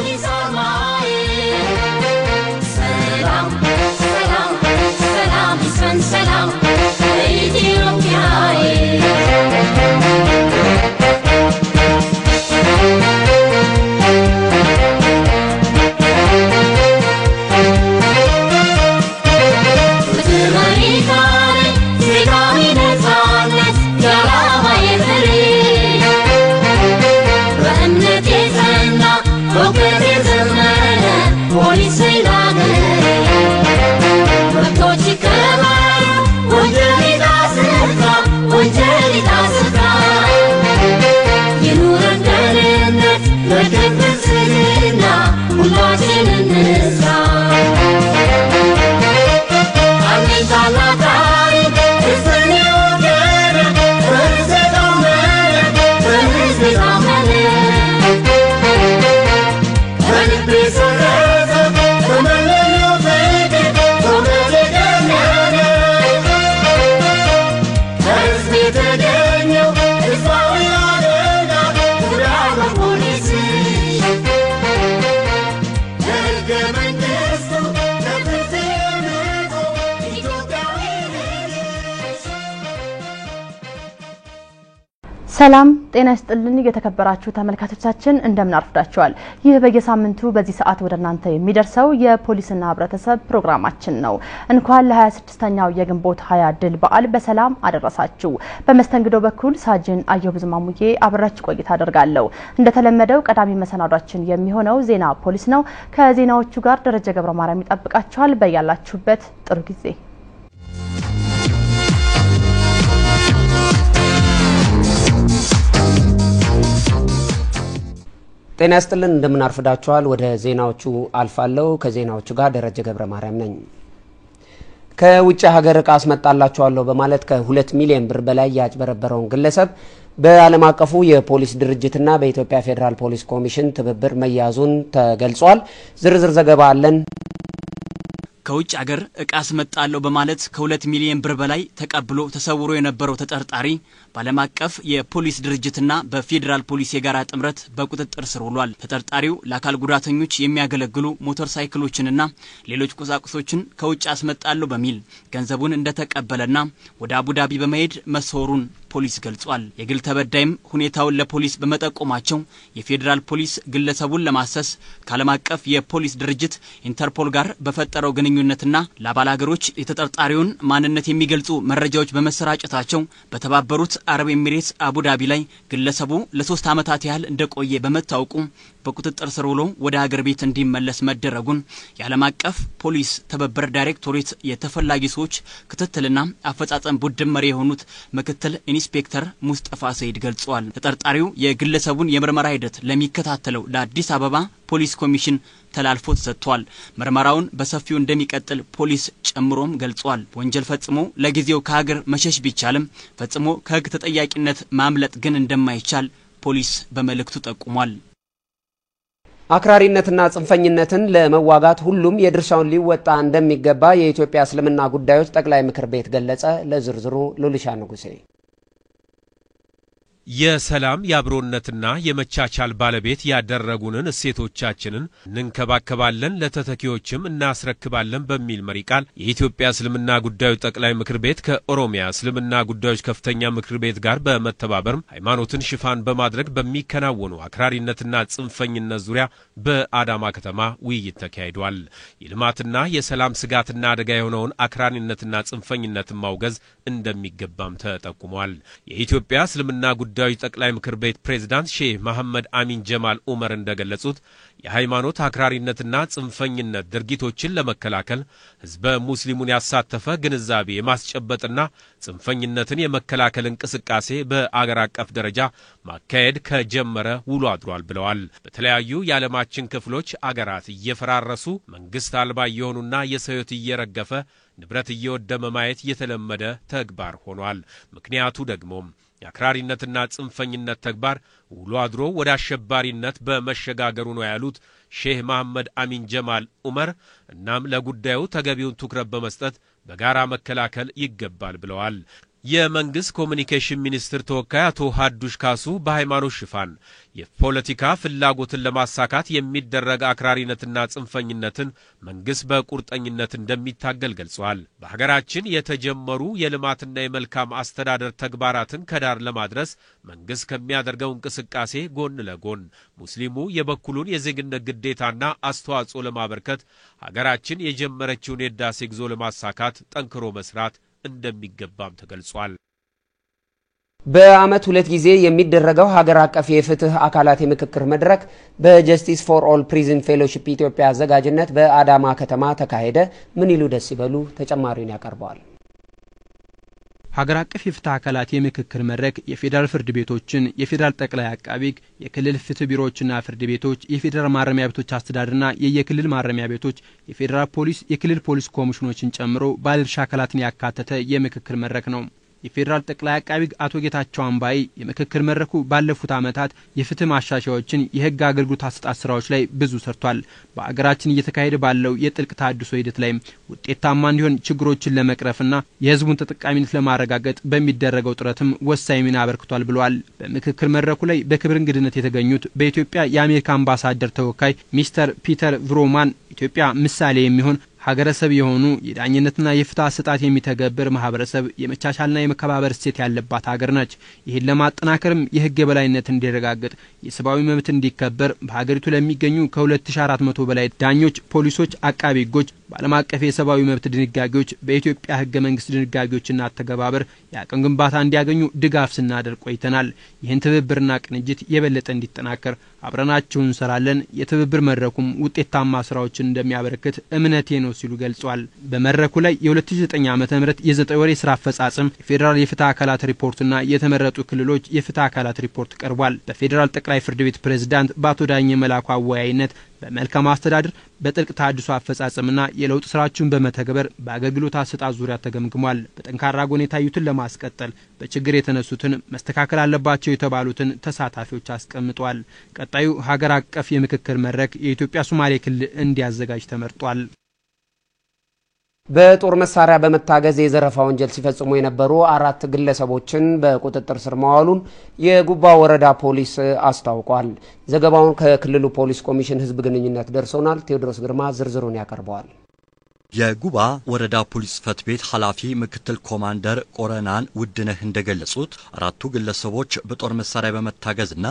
ፖሊስ አርማዬ ሰላም ሰላም ሰላም ይስፈን ሰላም ኢትዮጵያዬ ሰላም ጤና ይስጥልን የተከበራችሁ ተመልካቾቻችን እንደምን አርፍዳችኋል ይህ በየሳምንቱ በዚህ ሰዓት ወደናንተ የሚደርሰው የፖሊስና ህብረተሰብ ፕሮግራማችን ነው እንኳን ለ26ኛው የግንቦት 20 ድል በዓል በሰላም አደረሳችሁ በመስተንግዶ በኩል ሳጅን አየሁ ዝማሙዬ አብራችሁ ቆይታ አደርጋለሁ እንደተለመደው ቀዳሚ መሰናዷችን የሚሆነው ዜና ፖሊስ ነው ከዜናዎቹ ጋር ደረጀ ገብረ ማርያም ይጠብቃችኋል በያላችሁበት ጥሩ ጊዜ ጤና ይስጥልን እንደምን አርፍዳችኋል ወደ ዜናዎቹ አልፋለሁ ከዜናዎቹ ጋር ደረጀ ገብረ ማርያም ነኝ ከውጭ ሀገር ዕቃ አስመጣላችኋለሁ በማለት ከ2 ሚሊዮን ብር በላይ ያጭበረበረውን ግለሰብ በዓለም አቀፉ የፖሊስ ድርጅትና በኢትዮጵያ ፌደራል ፖሊስ ኮሚሽን ትብብር መያዙን ተገልጿል ዝርዝር ዘገባ አለን ከውጭ ሀገር ዕቃ አስመጣለሁ በማለት ከ2 ሚሊዮን ብር በላይ ተቀብሎ ተሰውሮ የነበረው ተጠርጣሪ በዓለም አቀፍ የፖሊስ ድርጅትና በፌደራል ፖሊስ የጋራ ጥምረት በቁጥጥር ስር ውሏል ተጠርጣሪው ለአካል ጉዳተኞች የሚያገለግሉ ሞተር ሳይክሎችንና ሌሎች ቁሳቁሶችን ከውጭ አስመጣለሁ በሚል ገንዘቡን እንደተቀበለና ወደ አቡዳቢ በመሄድ መስወሩን ፖሊስ ገልጿል የግል ተበዳይም ሁኔታውን ለፖሊስ በመጠቆማቸው የፌደራል ፖሊስ ግለሰቡን ለማሰስ ከዓለም አቀፍ የፖሊስ ድርጅት ኢንተርፖል ጋር በፈጠረው ግንኙነትና ለአባል ሀገሮች የተጠርጣሪውን ማንነት የሚገልጹ መረጃዎች በመሰራጨታቸው በተባበሩት አረብ ኤሚሬትስ አቡዳቢ ላይ ግለሰቡ ለ3 ዓመታት ያህል እንደቆየ በመታወቁ በቁጥጥር ስር ውሎ ወደ ሀገር ቤት እንዲመለስ መደረጉን የዓለም አቀፍ ፖሊስ ተበበር ዳይሬክቶሬት የተፈላጊ ሰዎች ክትትልና አፈጻጸም ቡድን መሪ የሆኑት ምክትል ኢንስፔክተር ሙስጠፋ ሰይድ ገልጸዋል ተጠርጣሪው የግለሰቡን የምርመራ ሂደት ለሚከታተለው ለአዲስ አበባ ፖሊስ ኮሚሽን ተላልፎ ተሰጥቷል ምርመራውን በሰፊው እንደሚቀጥል ፖሊስ ጨምሮም ገልጿል ወንጀል ፈጽሞ ለጊዜው ከሀገር መሸሽ ቢቻልም ፈጽሞ ከህግ ተጠያቂነት ማምለጥ ግን እንደማይቻል ፖሊስ በመልእክቱ ጠቁሟል አክራሪነትና ጽንፈኝነትን ለመዋጋት ሁሉም የድርሻውን ሊወጣ እንደሚገባ የኢትዮጵያ እስልምና ጉዳዮች ጠቅላይ ምክር ቤት ገለጸ ለዝርዝሩ ሉልሻ ንጉሴ የሰላም ያብሮነትና የመቻቻል ባለቤት ያደረጉንን እሴቶቻችንን እንንከባከባለን ለተተኪዎችም እናስረክባለን በሚል መሪ ቃል የኢትዮጵያ እስልምና ጉዳዮች ጠቅላይ ምክር ቤት ከኦሮሚያ እስልምና ጉዳዮች ከፍተኛ ምክር ቤት ጋር በመተባበር ሃይማኖትን ሽፋን በማድረግ በሚከናወኑ አክራሪነትና ጽንፈኝነት ዙሪያ በአዳማ ከተማ ውይይት ተካሂዷል የልማትና የሰላም ስጋትና አደጋ የሆነውን አክራሪነትና ጽንፈኝነትን ማውገዝ እንደሚገባም ተጠቁሟል የኢትዮጵያ እስልምና ጉዳዮች ጠቅላይ ምክር ቤት ፕሬዝዳንት ሼህ መሐመድ አሚን ጀማል ኡመር እንደገለጹት የሃይማኖት አክራሪነትና ጽንፈኝነት ድርጊቶችን ለመከላከል ህዝበ ሙስሊሙን ያሳተፈ ግንዛቤ የማስጨበጥና ጽንፈኝነትን የመከላከል እንቅስቃሴ በአገር አቀፍ ደረጃ ማካሄድ ከጀመረ ውሎ አድሯል ብለዋል በተለያዩ የዓለማችን ክፍሎች አገራት እየፈራረሱ መንግስት አልባ የሆኑና የሰውት እየረገፈ ንብረት እየወደመ ማየት የተለመደ ተግባር ሆኗል ምክንያቱ ደግሞ የአክራሪነትና ጽንፈኝነት ተግባር ውሎ አድሮ ወደ አሸባሪነት በመሸጋገሩ ነው ያሉት ሼህ መሐመድ አሚን ጀማል ኡመር እናም ለጉዳዩ ተገቢውን ትኩረት በመስጠት በጋራ መከላከል ይገባል ብለዋል የመንግስት ኮሙኒኬሽን ሚኒስትር ተወካይ አቶ ሀዱሽ ካሱ በሃይማኖት ሽፋን የፖለቲካ ፍላጎትን ለማሳካት የሚደረግ አክራሪነትና ጽንፈኝነትን መንግስት በቁርጠኝነት እንደሚታገል ገልጸዋል። በሀገራችን የተጀመሩ የልማትና የመልካም አስተዳደር ተግባራትን ከዳር ለማድረስ መንግስት ከሚያደርገው እንቅስቃሴ ጎን ለጎን ሙስሊሙ የበኩሉን የዜግነት ግዴታና አስተዋጽኦ ለማበርከት ሀገራችን የጀመረችውን የህዳሴ ጉዞ ለማሳካት ጠንክሮ መስራት እንደሚገባም ተገልጿል። በአመት 2 ጊዜ የሚደረገው ሀገር አቀፍ የፍትህ አካላት የምክክር መድረክ በጀስቲስ ፎር ኦል ፕሪዝን ፌሎሺፕ ኢትዮጵያ አዘጋጅነት በአዳማ ከተማ ተካሄደ። ምን ይሉ ደስ ይበሉ ተጨማሪውን ያቀርባል። ሀገር አቀፍ የፍትህ አካላት የምክክር መድረክ የፌደራል ፍርድ ቤቶችን፣ የፌደራል ጠቅላይ አቃቤ ሕግ፣ የክልል ፍትህ ቢሮዎችና ፍርድ ቤቶች፣ የፌደራል ማረሚያ ቤቶች አስተዳደርና የየክልል ማረሚያ ቤቶች፣ የፌደራል ፖሊስ፣ የክልል ፖሊስ ኮሚሽኖችን ጨምሮ ባለድርሻ አካላትን ያካተተ የምክክር መድረክ ነው። የፌደራል ጠቅላይ አቃቤ ሕግ አቶ ጌታቸው አምባይ የምክክር መድረኩ ባለፉት ዓመታት የፍትህ ማሻሻያዎችን የህግ አገልግሎት አሰጣጥ ስራዎች ላይ ብዙ ሰርቷል። በአገራችን እየተካሄደ ባለው የጥልቅ ተሃድሶ ሂደት ላይ ውጤታማ እንዲሆን ችግሮችን ለመቅረፍና የህዝቡን ተጠቃሚነት ለማረጋገጥ በሚደረገው ጥረትም ወሳኝ ሚና አበርክቷል ብለዋል። በምክክር መድረኩ ላይ በክብር እንግድነት የተገኙት በኢትዮጵያ የአሜሪካ አምባሳደር ተወካይ ሚስተር ፒተር ቭሮማን ኢትዮጵያ ምሳሌ የሚሆን ሀገረሰብ የሆኑ የዳኝነትና የፍትህ አሰጣጥ የሚተገብር ማህበረሰብ የመቻቻልና የመከባበር እሴት ያለባት ሀገር ነች። ይህን ለማጠናከርም የህግ የበላይነት እንዲረጋገጥ የሰብአዊ መብት እንዲከበር በሀገሪቱ ለሚገኙ ከ2400 በላይ ዳኞች፣ ፖሊሶች፣ አቃቤ ህጎች በዓለም አቀፍ የሰብአዊ መብት ድንጋጌዎች በኢትዮጵያ ህገ መንግስት ድንጋጌዎችና አተገባበር የአቅም ግንባታ እንዲያገኙ ድጋፍ ስናደርግ ቆይተናል። ይህን ትብብርና ቅንጅት የበለጠ እንዲጠናከር አብረናችሁ እንሰራለን። የትብብር መድረኩም ውጤታማ ስራዎችን እንደሚያበረክት እምነቴ ነው ሲሉ ገልጿል። በመድረኩ ላይ የ2009 ዓመተ ምህረት የ9 ወር የሥራ አፈጻጸም የፌደራል የፍትህ አካላት ሪፖርትና የተመረጡ ክልሎች የፍትህ አካላት ሪፖርት ቀርቧል። በፌደራል ጠቅላይ ፍርድ ቤት ፕሬዝዳንት በአቶ ዳኘ መላኩ አወያይነት በመልካም አስተዳደር በጥልቅ ተሃድሶ አፈጻጸምና የለውጥ ስራዎችን በመተግበር በአገልግሎት አሰጣጥ ዙሪያ ተገምግሟል። በጠንካራ ጎን የታዩትን ለማስቀጠል በችግር የተነሱትን መስተካከል አለባቸው የተባሉትን ተሳታፊዎች አስቀምጧል። ቀጣዩ ሀገር አቀፍ የምክክር መድረክ የኢትዮጵያ ሶማሌ ክልል እንዲያዘጋጅ ተመርጧል። በጦር መሳሪያ በመታገዝ የዘረፋ ወንጀል ሲፈጽሙ የነበሩ 4 ግለሰቦችን በቁጥጥር ስር ማዋሉን የጉባ ወረዳ ፖሊስ አስታውቋል። ዘገባውን ከክልሉ ፖሊስ ኮሚሽን ህዝብ ግንኙነት ደርሶናል። ቴዎድሮስ ግርማ ዝርዝሩን ያቀርባል። የጉባ ወረዳ ፖሊስ ጽሕፈት ቤት ኃላፊ ምክትል ኮማንደር ቆረናን ውድነህ እንደገለጹት 4ቱ ግለሰቦች በጦር መሳሪያ በመታገዝና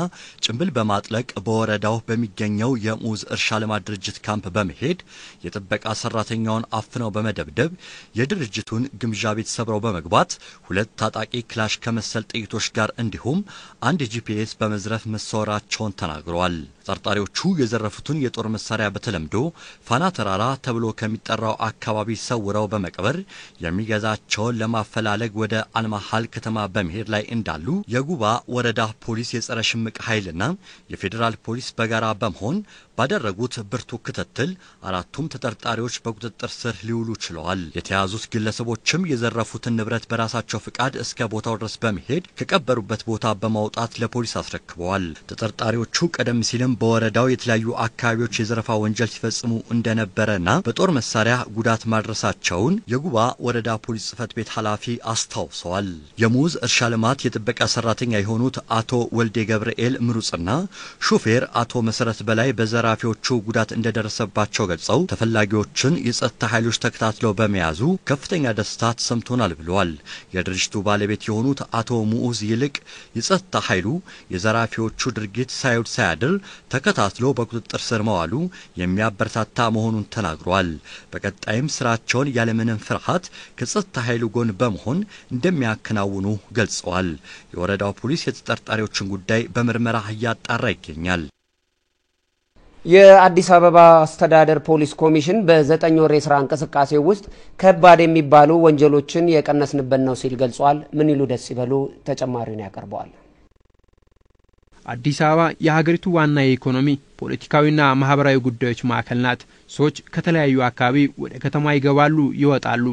ጭንብል በማጥለቅ በወረዳው በሚገኘው የሙዝ እርሻ ልማት ድርጅት ካምፕ በመሄድ የጥበቃ ሰራተኛውን አፍነው በመደብደብ የድርጅቱን ግምጃ ቤት ሰብረው በመግባት 2 ታጣቂ ክላሽ ከመሰል ጥይቶች ጋር እንዲሁም 1 ጂፒኤስ በመዝረፍ መሰወራቸውን ተናግረዋል። ተጠርጣሪዎቹ የዘረፉትን የጦር መሳሪያ በተለምዶ ፋና ተራራ ተብሎ ከሚጠራው አካባቢ ሰውረው በመቅበር የሚገዛቸውን ለማፈላለግ ወደ አልማሃል ከተማ በመሄድ ላይ እንዳሉ የጉባ ወረዳ ፖሊስ የጸረ ሽምቅ ኃይልና የፌደራል ፖሊስ በጋራ በመሆን ባደረጉት ብርቱ ክትትል 4ቱም ተጠርጣሪዎች በቁጥጥር ስር ሊውሉ ችለዋል። የተያዙት ግለሰቦችም የዘረፉትን ንብረት በራሳቸው ፍቃድ እስከ ቦታው ድረስ በመሄድ ከቀበሩበት ቦታ በማውጣት ለፖሊስ አስረክበዋል። ተጠርጣሪዎቹ ቀደም ሲልም በወረዳው የተለያዩ አካባቢዎች የዘረፋ ወንጀል ሲፈጽሙ እንደነበረና በጦር መሳሪያ ጉዳት ማድረሳቸውን የጉባ ወረዳ ፖሊስ ጽሕፈት ቤት ኃላፊ አስታውሰዋል። የሙዝ እርሻ ልማት የጥበቃ ሰራተኛ የሆኑት አቶ ወልዴ ገብርኤል ምሩጽና ሹፌር አቶ መሰረት በላይ በዘራፊዎቹ ጉዳት እንደደረሰባቸው ገልጸው ተፈላጊዎችን የጸጥታ ኃይሎች ተከታትለው በመያዙ ከፍተኛ ደስታ ተሰምቶናል ብለዋል። የድርጅቱ ባለቤት የሆኑት አቶ ሙኡዝ ይልቅ የጸጥታ ኃይሉ የዘራፊዎቹ ድርጊት ሳይውል ሳያድር ተከታትሎ በቁጥጥር ስር መዋሉ የሚያበረታታ መሆኑን ተናግሯል። በቀጣይም ስራቸውን ያለምንም ፍርሃት ከጸጥታ ኃይሉ ጎን በመሆን እንደሚያከናውኑ ገልጸዋል። የወረዳው ፖሊስ የተጠርጣሪዎችን ጉዳይ በምርመራ እያጣራ ይገኛል። የአዲስ አበባ አስተዳደር ፖሊስ ኮሚሽን በ9 ወር የሥራ እንቅስቃሴ ውስጥ ከባድ የሚባሉ ወንጀሎችን የቀነስንበት ነው ሲል ገልጿል። ምን ይሉ ደስ ይበሉ ተጨማሪውን ያቀርባል። አዲስ አበባ የሀገሪቱ ዋና የኢኮኖሚ ፖለቲካዊና ማህበራዊ ጉዳዮች ማዕከል ናት። ሰዎች ከተለያዩ አካባቢ ወደ ከተማ ይገባሉ፣ ይወጣሉ።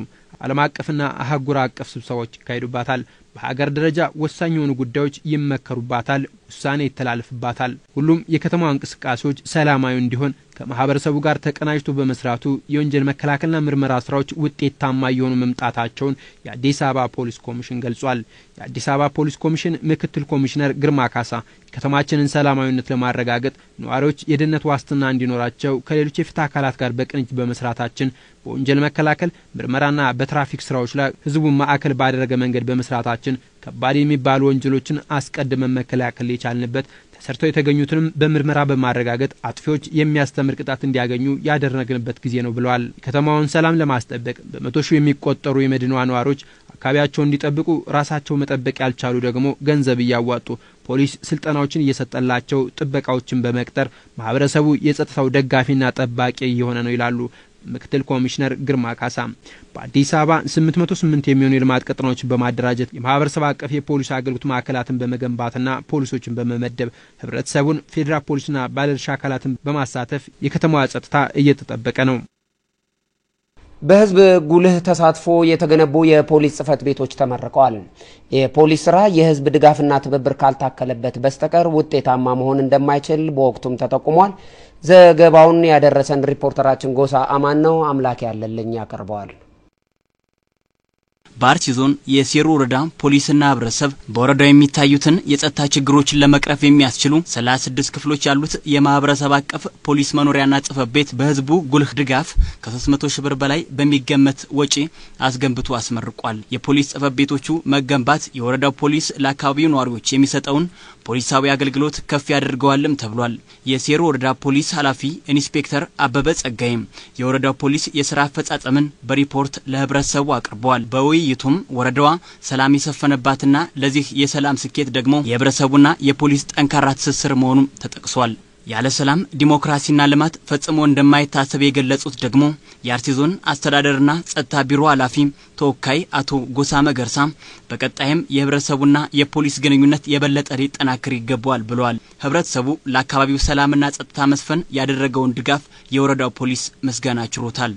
ዓለም አቀፍና አህጉር አቀፍ ስብሰባዎች ይካሄዱባታል። በሀገር ደረጃ ወሳኝ የሆኑ ጉዳዮች ይመከሩባታል፣ ውሳኔ ይተላለፍባታል። ሁሉም የከተማው እንቅስቃሴዎች ሰላማዊ እንዲሆን ከማህበረሰቡ ጋር ተቀናጅቶ በመስራቱ የወንጀል መከላከልና ምርመራ ስራዎች ውጤታማ የሆኑ መምጣታቸውን የአዲስ አበባ ፖሊስ ኮሚሽን ገልጿል። የአዲስ አበባ ፖሊስ ኮሚሽን ምክትል ኮሚሽነር ግርማ ካሳ ከተማችንን ሰላማዊነት ለማረጋገጥ ነዋሪዎች የደህንነት ዋስትና እንዲኖራቸው ከሌሎች የፍትህ አካላት ጋር በቅንጅት በመስራታችን በወንጀል መከላከል ምርመራና በትራፊክ ስራዎች ላይ ህዝቡን ማዕከል ባደረገ መንገድ በመስራታችን ከባድ የሚባሉ ወንጀሎችን አስቀድመን መከላከል የቻልንበት ተሰርተው የተገኙትንም በምርመራ በማረጋገጥ አጥፊዎች የሚያስተምር ቅጣት እንዲያገኙ ያደረግንበት ጊዜ ነው ብለዋል። ከተማውን ሰላም ለማስጠበቅ በመቶ ሺህ የሚቆጠሩ የመዲናዋ ነዋሪዎች አካባቢያቸውን እንዲጠብቁ ራሳቸው መጠበቅ ያልቻሉ ደግሞ ገንዘብ እያዋጡ ፖሊስ ስልጠናዎችን እየሰጠላቸው ጥበቃዎችን በመቅጠር ማህበረሰቡ የጸጥታው ደጋፊና ጠባቂ እየሆነ ነው ይላሉ ምክትል ኮሚሽነር ግርማ ካሳ። በአዲስ አበባ 808 የሚሆኑ የልማት ቀጠናዎችን በማደራጀት የማህበረሰብ አቀፍ የፖሊስ አገልግሎት ማዕከላትን በመገንባትና ፖሊሶችን በመመደብ ህብረተሰቡን ፌዴራል ፖሊስና ባለድርሻ አካላትን በማሳተፍ የከተማዋ ጸጥታ እየተጠበቀ ነው። በህዝብ ጉልህ ተሳትፎ የተገነቡ የፖሊስ ጽፈት ቤቶች ተመርቀዋል። የፖሊስ ስራ የህዝብ ድጋፍና ትብብር ካልታከለበት በስተቀር ውጤታማ መሆን እንደማይችል በወቅቱም ተጠቁሟል። ዘገባውን ያደረሰን ሪፖርተራችን ጎሳ አማን ነው። አምላክ ያለልኝ ያቀርበዋል። በአርሲ ዞን የሴሩ ወረዳ ፖሊስና ህብረተሰብ በወረዳው የሚታዩትን የጸጥታ ችግሮችን ለመቅረፍ የሚያስችሉ 36 ክፍሎች ያሉት የማህበረሰብ አቀፍ ፖሊስ መኖሪያና ጽፈት ቤት በህዝቡ ጉልህ ድጋፍ ከ300 ሺህ ብር በላይ በሚገመት ወጪ አስገንብቶ አስመርቋል። የፖሊስ ጽፈት ቤቶቹ መገንባት የወረዳው ፖሊስ ለአካባቢው ነዋሪዎች የሚሰጠውን ፖሊሳዊ አገልግሎት ከፍ ያደርገዋልም ተብሏል። የሴሩ ወረዳ ፖሊስ ኃላፊ ኢንስፔክተር አበበ ጸጋይም የወረዳው ፖሊስ የሥራ አፈጻጸምን በሪፖርት ለህብረተሰቡ አቅርበዋል። በውይይቱም ወረዳዋ ሰላም የሰፈነባትና ለዚህ የሰላም ስኬት ደግሞ የህብረተሰቡና የፖሊስ ጠንካራ ትስስር መሆኑን ተጠቅሷል። ያለ ሰላም ዲሞክራሲና ልማት ፈጽሞ እንደማይታሰብ የገለጹት ደግሞ የአርሲ ዞን አስተዳደርና ጸጥታ ቢሮ ኃላፊ ተወካይ አቶ ጎሳ መገርሳ በቀጣይም የህብረተሰቡና የፖሊስ ግንኙነት የበለጠ ሊጠናከር ይገባዋል ብለዋል። ህብረተሰቡ ለአካባቢው ሰላምና ጸጥታ መስፈን ያደረገውን ድጋፍ የወረዳው ፖሊስ ምስጋና ችሮታል።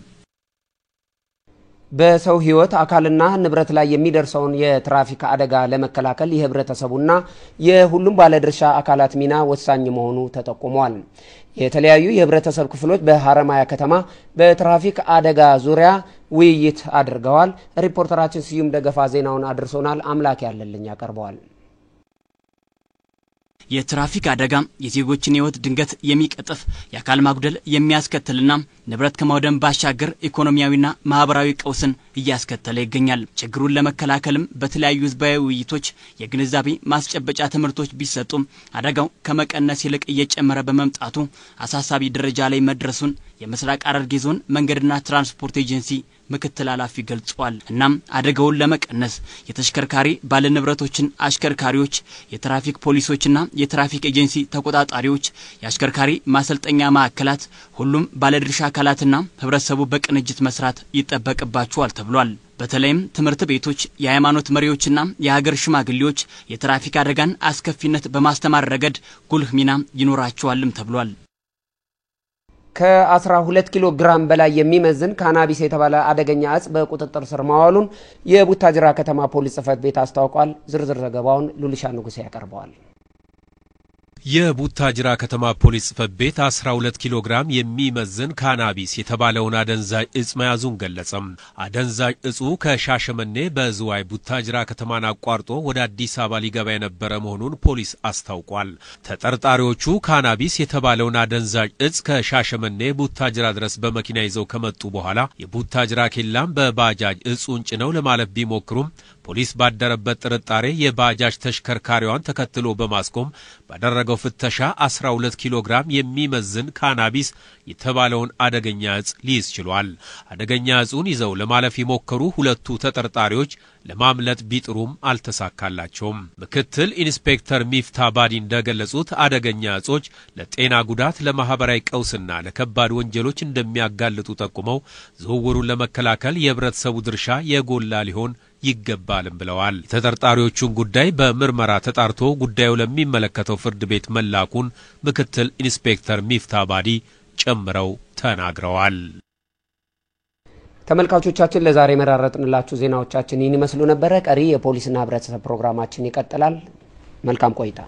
በሰው ህይወት አካልና ንብረት ላይ የሚደርሰውን የትራፊክ አደጋ ለመከላከል የህብረተሰቡና የሁሉም ባለድርሻ አካላት ሚና ወሳኝ መሆኑ ተጠቁሟል። የተለያዩ የህብረተሰብ ክፍሎች በሐረማያ ከተማ በትራፊክ አደጋ ዙሪያ ውይይት አድርገዋል። ሪፖርተራችን ስዩም ደገፋ ዜናውን አድርሶናል። አምላክ ያለልኝ ያቀርበዋል። የትራፊክ አደጋ የዜጎችን ህይወት ድንገት የሚቀጥፍ የአካል ማጉደል የሚያስከትልና ንብረት ከማውደም ባሻገር ኢኮኖሚያዊና ማህበራዊ ቀውስን እያስከተለ ይገኛል። ችግሩን ለመከላከልም በተለያዩ ህዝባዊ ውይይቶች የግንዛቤ ማስጨበጫ ትምህርቶች ቢሰጡም አደጋው ከመቀነስ ይልቅ እየጨመረ በመምጣቱ አሳሳቢ ደረጃ ላይ መድረሱን የምስራቅ ሐረርጌ ዞን መንገድና ትራንስፖርት ኤጀንሲ ምክትል ኃላፊ ገልጿል። እናም አደጋውን ለመቀነስ የተሽከርካሪ ባለንብረቶችን አሽከርካሪዎች፣ የትራፊክ ፖሊሶችና የትራፊክ ኤጀንሲ ተቆጣጣሪዎች፣ የአሽከርካሪ ማሰልጠኛ ማዕከላት፣ ሁሉም ባለድርሻ አካላትና ህብረተሰቡ በቅንጅት መስራት ይጠበቅባቸዋል ተብሏል። በተለይም ትምህርት ቤቶች፣ የሃይማኖት መሪዎችና የሀገር ሽማግሌዎች የትራፊክ አደጋን አስከፊነት በማስተማር ረገድ ጉልህ ሚና ይኖራቸዋልም ተብሏል። ከ12 ኪሎ ግራም በላይ የሚመዝን ካናቢስ የተባለ አደገኛ እጽ በቁጥጥር ስር ማዋሉን የቡታጅራ ከተማ ፖሊስ ጽፈት ቤት አስታውቋል። ዝርዝር ዘገባውን ሉሊሻ ንጉሴ ያቀርበዋል። የቡታጅራ ከተማ ፖሊስ ጽፈት ቤት 12 ኪሎ ግራም የሚመዝን ካናቢስ የተባለውን አደንዛዥ እጽ መያዙን ገለጸም። አደንዛዥ እጹ ከሻሸመኔ በዝዋይ ቡታጅራ ከተማን አቋርጦ ወደ አዲስ አበባ ሊገባ የነበረ መሆኑን ፖሊስ አስታውቋል። ተጠርጣሪዎቹ ካናቢስ የተባለውን አደንዛዥ እጽ ከሻሸመኔ ቡታጅራ ድረስ በመኪና ይዘው ከመጡ በኋላ የቡታጅራ ኬላም በባጃጅ እጹን ጭነው ለማለፍ ቢሞክሩም ፖሊስ ባደረበት ጥርጣሬ የባጃጅ ተሽከርካሪዋን ተከትሎ በማስቆም ባደረገው ፍተሻ 12 ኪሎ ግራም የሚመዝን ካናቢስ የተባለውን አደገኛ እጽ ሊይዝ ችሏል። አደገኛ እጹን ይዘው ለማለፍ የሞከሩ ሁለቱ ተጠርጣሪዎች ለማምለጥ ቢጥሩም አልተሳካላቸውም። ምክትል ኢንስፔክተር ሚፍታ ባዲ እንደገለጹት አደገኛ እጾች ለጤና ጉዳት፣ ለማህበራዊ ቀውስና ለከባድ ወንጀሎች እንደሚያጋልጡ ጠቁመው ዝውውሩን ለመከላከል የህብረተሰቡ ድርሻ የጎላ ሊሆን ይገባልም ብለዋል። ተጠርጣሪዎቹን ጉዳይ በምርመራ ተጣርቶ ጉዳዩ ለሚመለከተው ፍርድ ቤት መላኩን ምክትል ኢንስፔክተር ሚፍታ ባዲ ጨምረው ተናግረዋል። ተመልካቾቻችን ለዛሬ መራረጥንላችሁ ዜናዎቻችን ይህን ይመስሉ ነበር። ቀሪ የፖሊስና ህብረተሰብ ፕሮግራማችን ይቀጥላል። መልካም ቆይታ።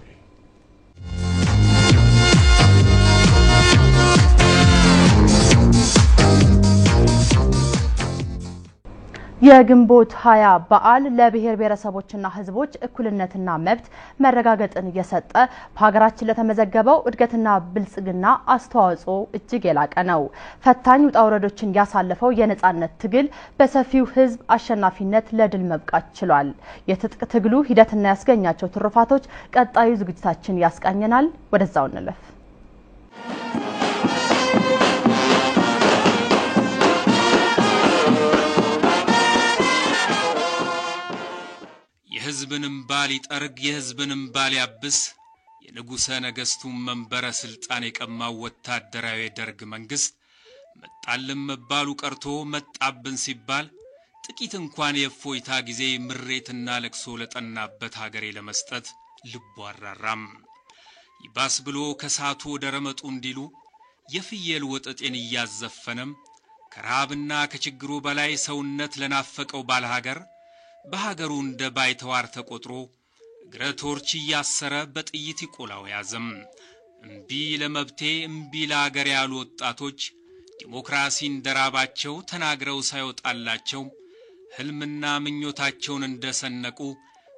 የግንቦት 20 በዓል ለብሔር ብሔረሰቦችና ህዝቦች እኩልነትና መብት መረጋገጥን የሰጠ በሀገራችን ለተመዘገበው እድገትና ብልጽግና አስተዋጽኦ እጅግ የላቀ ነው። ፈታኝ ውጣ ውረዶችን ያሳለፈው የነጻነት ትግል በሰፊው ህዝብ አሸናፊነት ለድል መብቃት ችሏል። የትጥቅ ትግሉ ሂደትና ያስገኛቸው ትሩፋቶች ቀጣዩ ዝግጅታችን ያስቃኘናል። ወደዛው እንለፍ። የህዝብንም ባል ይጠርግ የህዝብንም ባል ያብስ የንጉሠ ነገሥቱ መንበረ ስልጣን የቀማው ወታደራዊ ደርግ መንግስት መጣልም መባሉ ቀርቶ መጣብን ሲባል ጥቂት እንኳን የፎይታ ጊዜ ምሬትና ለቅሶ ለጠናበት ሀገሬ ለመስጠት ልቡ አራራም። ይባስ ብሎ ከሳቱ ወደ ረመጡ እንዲሉ የፍየል ወጠጤን እያዘፈነም ከራብና ከችግሩ በላይ ሰውነት ለናፈቀው ባለ ሀገር በሀገሩ እንደ ባይተዋር ተቆጥሮ እግረ ቶርች ያሰረ በጥይት ይቆላው ያዘም። እምቢ ለመብቴ እምቢ ለሀገር ያሉ ወጣቶች ዲሞክራሲን ደራባቸው ተናግረው ሳይወጣላቸው ህልምና ምኞታቸውን እንደሰነቁ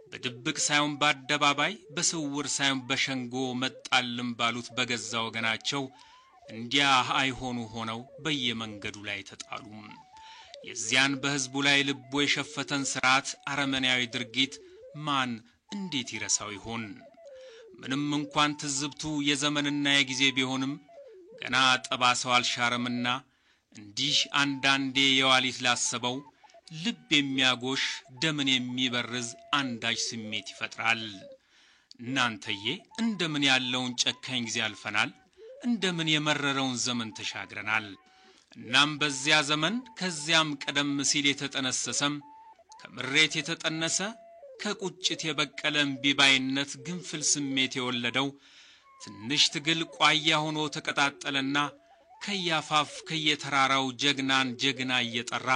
በድብቅ ሳይሆን በአደባባይ በስውር ሳይሆን በሸንጎ መጣልም ባሉት በገዛ ወገናቸው እንዲያ አይሆኑ ሆነው በየመንገዱ ላይ ተጣሉ። የዚያን በህዝቡ ላይ ልቦ የሸፈተን ስርዓት አረመናዊ ድርጊት ማን እንዴት ይረሳው ይሆን? ምንም እንኳን ትዝብቱ የዘመንና የጊዜ ቢሆንም ገና ጠባሳው አልሻረምና እንዲህ አንዳንዴ የዋሊት ላሰበው ልብ የሚያጎሽ ደምን የሚበርዝ አንዳች ስሜት ይፈጥራል። እናንተዬ እንደምን ያለውን ጨካኝ ጊዜ አልፈናል፣ እንደምን የመረረውን ዘመን ተሻግረናል። እናም በዚያ ዘመን ከዚያም ቀደም ሲል የተጠነሰሰም ከምሬት የተጠነሰ ከቁጭት የበቀለ እምቢባይነት ግንፍል ስሜት የወለደው ትንሽ ትግል ቋያ ሆኖ ተቀጣጠለና ከያፋፍ ከየተራራው ጀግናን ጀግና እየጠራ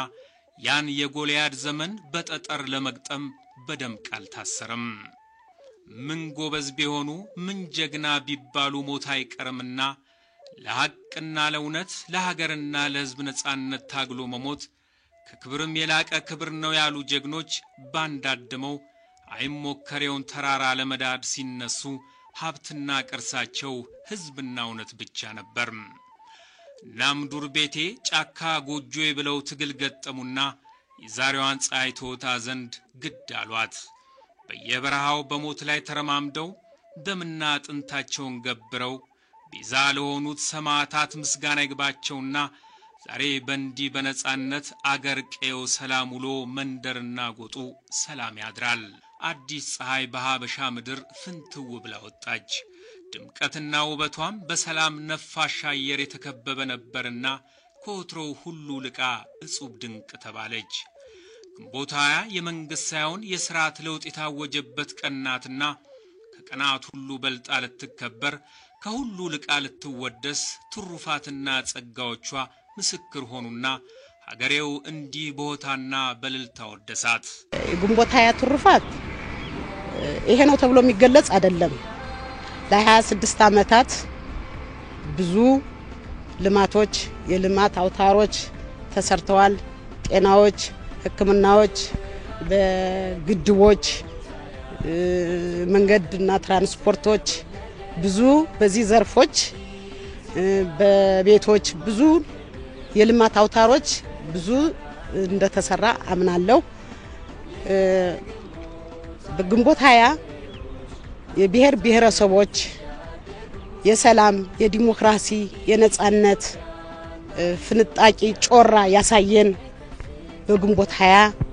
ያን የጎልያድ ዘመን በጠጠር ለመግጠም በደም ቃል ታሰረም። ምን ጎበዝ ቢሆኑ ምን ጀግና ቢባሉ ሞት አይቀርምና ለሐቅና ለእውነት ለሀገርና ለህዝብ ነጻነት ታግሎ መሞት ከክብርም የላቀ ክብር ነው ያሉ ጀግኖች ባንዳድመው አይሞከሬውን ተራራ ለመዳድ ሲነሱ ሀብትና ቅርሳቸው ህዝብና እውነት ብቻ ነበር። ናም ዱር ቤቴ ጫካ ጎጆዬ ብለው ትግል ገጠሙና የዛሬዋን ፀሐይ ተወታ ዘንድ ግድ አሏት። በየበረሃው በሞት ላይ ተረማምደው ደምና አጥንታቸውን ገብረው ቤዛ ለሆኑት ሰማዕታት ምስጋና ይግባቸውና ዛሬ በእንዲ በነጻነት አገር ቀየው ሰላም ውሎ መንደርና ጎጡ ሰላም ያድራል። አዲስ ፀሐይ በሀበሻ ምድር ፍንትው ብላ ወጣች። ድምቀትና ውበቷም በሰላም ነፋሻ አየር የተከበበ ነበርና ከወትሮው ሁሉ ልቃ እጹብ ድንቅ ተባለች። ግንቦት 20 የመንግስት ሳይሆን የሥርዓት ለውጥ የታወጀበት ቀናትና ከቀናት ሁሉ በልጣ ልትከበር ከሁሉ ልቃ ልትወደስ ትሩፋትና ጸጋዎቿ ምስክር ሆኑና ሀገሬው እንዲህ በሆታና በልልታ ወደሳት። ግንቦት 20 ትሩፋት ይሄ ነው ተብሎ የሚገለጽ አይደለም። ለ26 ዓመታት ብዙ ልማቶች የልማት አውታሮች ተሰርተዋል። ጤናዎች፣ ሕክምናዎች፣ በግድቦች፣ መንገድና ትራንስፖርቶች ብዙ በዚህ ዘርፎች በቤቶች ብዙ የልማት አውታሮች ብዙ እንደተሰራ አምናለሁ። በግንቦት 20 የብሔር ብሔረሰቦች የሰላም የዲሞክራሲ የነጻነት ፍንጣቂ ጮራ ያሳየን በግንቦት 20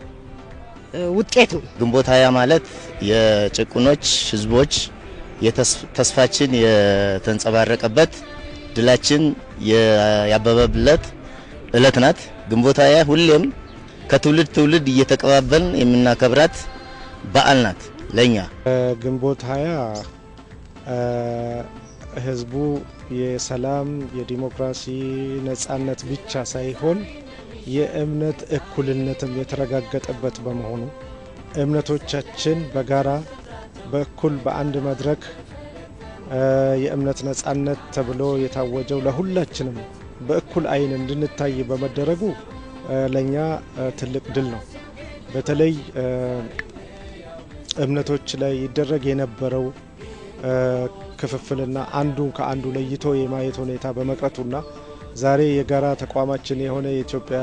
ውጤት ነው። ግንቦት 20 ማለት የጭቁኖች ህዝቦች የተስፋችን የተንጸባረቀበት ድላችን ያበበብለት እለት ናት። ግንቦት 20 ሁሌም ከትውልድ ትውልድ እየተቀባበልን የምናከብራት በዓል ናት ለኛ። ግንቦት 20 ህዝቡ የሰላም የዲሞክራሲ ነጻነት ብቻ ሳይሆን የእምነት እኩልነትም የተረጋገጠበት በመሆኑ እምነቶቻችን በጋራ በእኩል በአንድ መድረክ የእምነት ነጻነት ተብሎ የታወጀው ለሁላችንም በእኩል አይን እንድንታይ በመደረጉ ለኛ ትልቅ ድል ነው። በተለይ እምነቶች ላይ ይደረግ የነበረው ክፍፍልና አንዱን ከአንዱ ለይቶ የማየት ሁኔታ በመቅረቱና ዛሬ የጋራ ተቋማችን የሆነ የኢትዮጵያ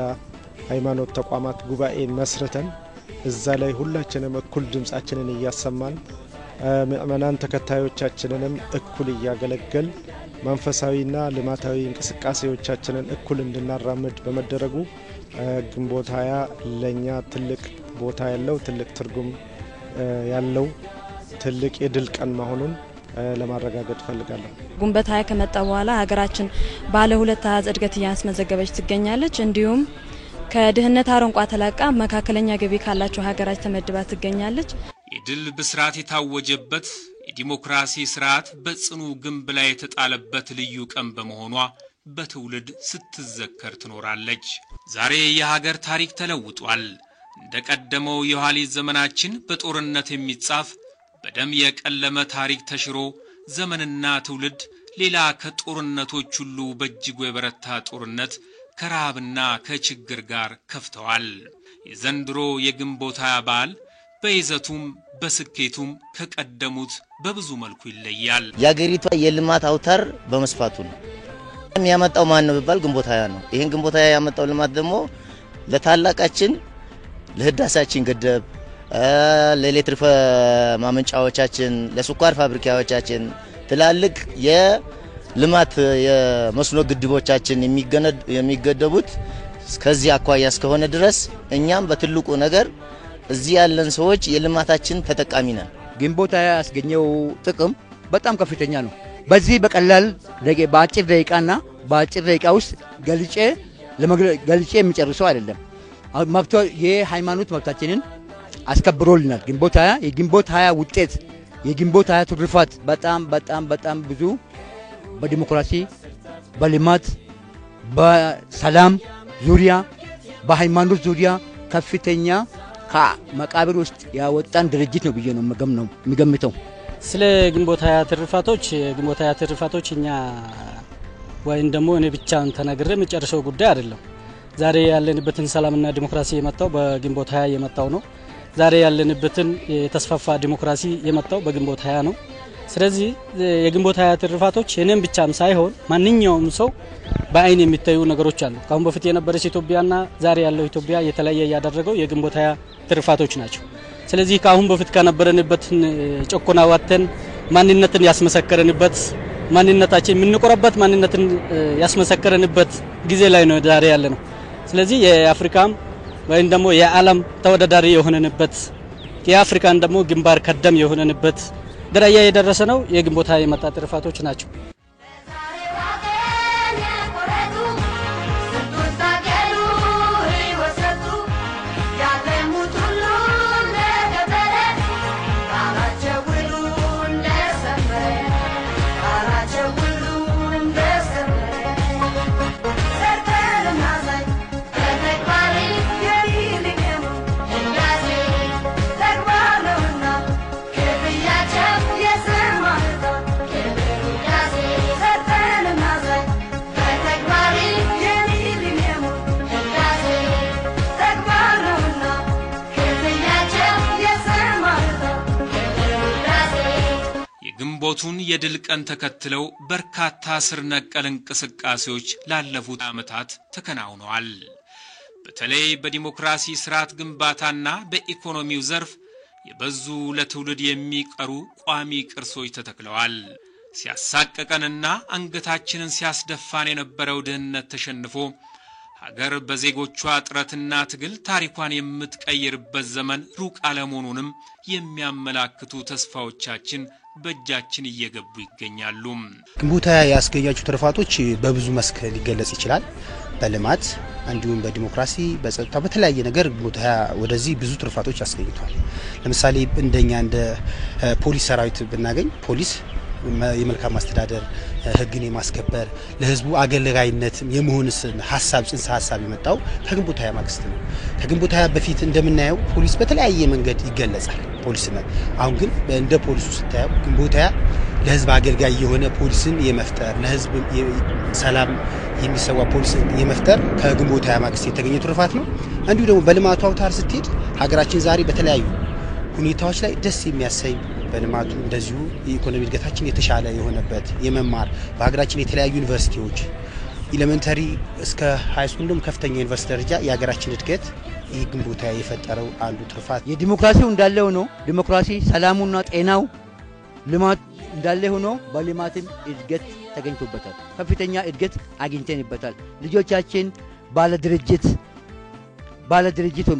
ሃይማኖት ተቋማት ጉባኤን መስርተን እዛ ላይ ሁላችንም እኩል ድምጻችንን እያሰማን ምእመናን ተከታዮቻችንንም እኩል እያገለገል መንፈሳዊና ልማታዊ እንቅስቃሴዎቻችንን እኩል እንድናራምድ በመደረጉ ግንቦት 20 ለኛ ትልቅ ቦታ ያለው ትልቅ ትርጉም ያለው ትልቅ የድል ቀን መሆኑን ለማረጋገጥ ፈልጋለሁ። ግንቦት 20 ከመጣ በኋላ ሀገራችን ባለ ሁለት አሃዝ እድገት እያስመዘገበች ትገኛለች። እንዲሁም ከድህነት አረንቋ ተላቃ መካከለኛ ገቢ ካላቸው ሀገራት ተመድባ ትገኛለች። የድል ብስራት የታወጀበት የዲሞክራሲ ስርዓት በጽኑ ግንብ ላይ የተጣለበት ልዩ ቀን በመሆኗ በትውልድ ስትዘከር ትኖራለች። ዛሬ የሀገር ታሪክ ተለውጧል። እንደቀደመው የኋሊት ዘመናችን በጦርነት የሚጻፍ በደም የቀለመ ታሪክ ተሽሮ ዘመንና ትውልድ ሌላ ከጦርነቶች ሁሉ በእጅጉ የበረታ ጦርነት ከረሃብና ከችግር ጋር ከፍተዋል። የዘንድሮ የግንቦት 20 በዓል በይዘቱም በስኬቱም ከቀደሙት በብዙ መልኩ ይለያል። የአገሪቷ የልማት አውታር በመስፋቱ ነው። የሚያመጣው ማን ነው ቢባል ግንቦት 20 ነው። ይሄን ግንቦት 20 ያመጣው ልማት ደግሞ ለታላቃችን ለህዳሴያችን ግድብ ለኤሌክትሪክ ማመንጫዎቻችን ለስኳር ፋብሪካዎቻችን ትላልቅ የልማት የመስኖ ግድቦቻችን የሚገደቡት እስከዚህ አኳያ እስከሆነ ድረስ እኛም በትልቁ ነገር እዚህ ያለን ሰዎች የልማታችን ተጠቃሚ ነን። ግንቦት 20 ያስገኘው ጥቅም በጣም ከፍተኛ ነው። በዚህ በቀላል በአጭር ደቂቃ ውስጥ ገልጬ የሚጨርሰው አይደለም። የሃይማኖት መብታችንን አስከብሮልናል። ግንቦት 20 የግንቦት 20 ውጤት የግንቦት 20 ትሩፋት በጣም ብዙ በዲሞክራሲ በልማት በሰላም ዙሪያ በሃይማኖት ዙሪያ ከፍተኛ ከመቃብር ውስጥ ያወጣን ድርጅት ነው ብዬ ነው የሚገምተው። ስለ ግንቦት 20 ትሩፋቶች ግንቦት 20 ትሩፋቶች እኛ ወይም ደግሞ እኔ ብቻን ተናግሬ መጨረሻው ጉዳይ አይደለም። ዛሬ ያለንበትን ሰላምና ዲሞክራሲ የመጣው በግንቦት 20 የመጣው ነው። ዛሬ ያለንበትን የተስፋፋ ዲሞክራሲ የመጣው በግንቦት 20 ነው። ስለዚህ የግንቦት 20 ትሩፋቶች የኔም ብቻም ሳይሆን ማንኛውም ሰው በአይን የሚታዩ ነገሮች አሉ። ካሁን በፊት የነበረች ኢትዮጵያና ዛሬ ያለው ኢትዮጵያ የተለየ ያደረገው የግንቦት 20 ትሩፋቶች ናቸው። ስለዚህ ካሁን በፊት ከነበረንበት ጨቆና ወጥተን ማንነትን ያስመሰከረንበት ማንነታችን የምንቆረበት ማንነትን ያስመሰከረንበት ጊዜ ላይ ነው ዛሬ ያለ ነው። ስለዚህ የአፍሪካም ወይም ደግሞ የዓለም ተወዳዳሪ የሆነንበት የአፍሪካን ደግሞ ግንባር ቀደም የሆነንበት ደረጃ የደረሰ ነው የግንቦት 20 የመጣ ትሩፋቶች ናቸው። ግንቦቱን የድል ቀን ተከትለው በርካታ ስር ነቀል እንቅስቃሴዎች ላለፉት ዓመታት ተከናውነዋል። በተለይ በዲሞክራሲ ስርዓት ግንባታና በኢኮኖሚው ዘርፍ የበዙ ለትውልድ የሚቀሩ ቋሚ ቅርሶች ተተክለዋል። ሲያሳቀቀንና አንገታችንን ሲያስደፋን የነበረው ድህነት ተሸንፎ ሀገር በዜጎቿ ጥረትና ትግል ታሪኳን የምትቀይርበት ዘመን ሩቅ አለመሆኑንም የሚያመላክቱ ተስፋዎቻችን በእጃችን እየገቡ ይገኛሉ። ግንቦት 20 ያስገኛቸው ትሩፋቶች በብዙ መስክ ሊገለጽ ይችላል። በልማት እንዲሁም በዲሞክራሲ በጸጥታ በተለያየ ነገር ግንቦት 20 ወደዚህ ብዙ ትሩፋቶች አስገኝቷል። ለምሳሌ እንደኛ እንደ ፖሊስ ሰራዊት ብናገኝ ፖሊስ የመልካም አስተዳደር ህግን የማስከበር ለህዝቡ አገልጋይነት የመሆንስ ሐሳብ ጽንሰ ሐሳብ የመጣው ከግንቦት 20 ማግስት ነው። ከግንቦት 20 በፊት እንደምናየው ፖሊስ በተለያየ መንገድ ይገለጻል ፖሊስነት። አሁን ግን እንደ ፖሊሱ ስታየው ግንቦት 20 ለህዝብ አገልጋይ የሆነ ፖሊስን የመፍጠር ለህዝብ ሰላም የሚሰዋ ፖሊስን የመፍጠር ከግንቦት 20 ማግስት የተገኘ ትሩፋት ነው። እንዲሁ ደግሞ በልማቱ አውታር ስትሄድ ሀገራችን ዛሬ በተለያዩ ሁኔታዎች ላይ ደስ የሚያሰኝ በልማቱ እንደዚሁ የኢኮኖሚ እድገታችን የተሻለ የሆነበት የመማር በሀገራችን የተለያዩ ዩኒቨርሲቲዎች ኤሌመንተሪ እስከ ሃይ ስኩልም ከፍተኛ ዩኒቨርሲቲ ደረጃ የሀገራችን እድገት ይህ ግንቦት ሃያ የፈጠረው አንዱ ትርፋት የዲሞክራሲው እንዳለ ሆኖ ዲሞክራሲ ሰላሙና ጤናው ልማት እንዳለ ሆኖ በልማትም እድገት ተገኝቶበታል። ከፍተኛ እድገት አግኝተንበታል። ልጆቻችን ባለ ድርጅት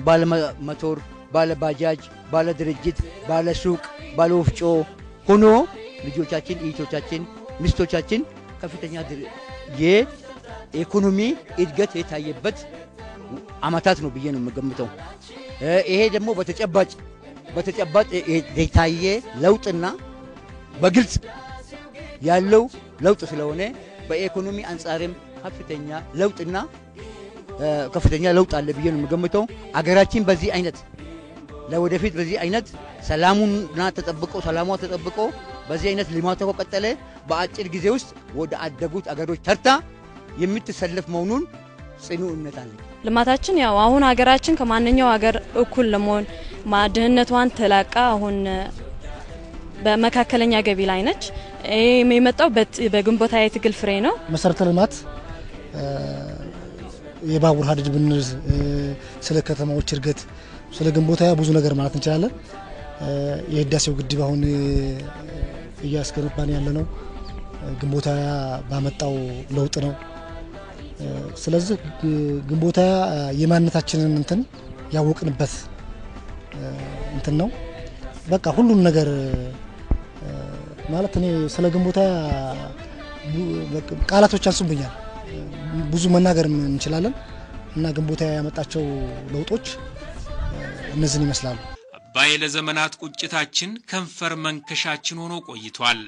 ባለ ሞተር ባለ ባጃጅ ባለ ድርጅት ባለ ሱቅ ባለ ወፍጮ ሆኖ ልጆቻችን እህቶቻችን ሚስቶቻችን ከፍተኛ የኢኮኖሚ እድገት የታየበት አመታት ነው ብዬ ነው የምገምተው። ይሄ ደግሞ በተጨባጭ የታየ ለውጥና በግልጽ ያለው ለውጥ ስለሆነ በኢኮኖሚ አንፃርም ከፍተኛ ለውጥ አለ ብዬ ነው የምገምተው። አገራችን በዚህ አይነት ለወደፊት በዚህ አይነት ሰላሙና ሰላሟ ተጠብቆ በዚህ አይነት ልማቷ ከቀጠለ በአጭር ጊዜ ውስጥ ወደ አደጉት አገሮች ተርታ የምትሰለፍ መሆኑን ጽኑ እምነት አለኝ። ልማታችን ያው አሁን ሀገራችን ከማንኛው ሀገር እኩል ለመሆን ድህነቷን ተላቃ አሁን በመካከለኛ ገቢ ላይ ነች። የሚመጣው በግንቦት ሃያ ትግል ፍሬ ነው። መሰረተ ልማት የባቡር ሀዲድ ብንል ስለ ከተማዎች እድገት ስለ ግንቦት ሃያ ብዙ ነገር ማለት እንችላለን። የህዳሴው ግድብ አሁን እያስገነባን ያለ ነው ግንቦት ሃያ ባመጣው ለውጥ ነው። ስለዚህ ግንቦት ሃያ የማንነታችንን እንትን ያወቅንበት እንትን ነው። በቃ ሁሉም ነገር ማለት እኔ ስለ ግንቦት ሃያ ቃላቶች አንሱብኛል። ብዙ መናገር እንችላለን እና ግንቦት ሃያ ያመጣቸው ለውጦች እነዚህን ይመስላሉ። አባይ ለዘመናት ቁጭታችን ከንፈር መንከሻችን ሆኖ ቆይቷል።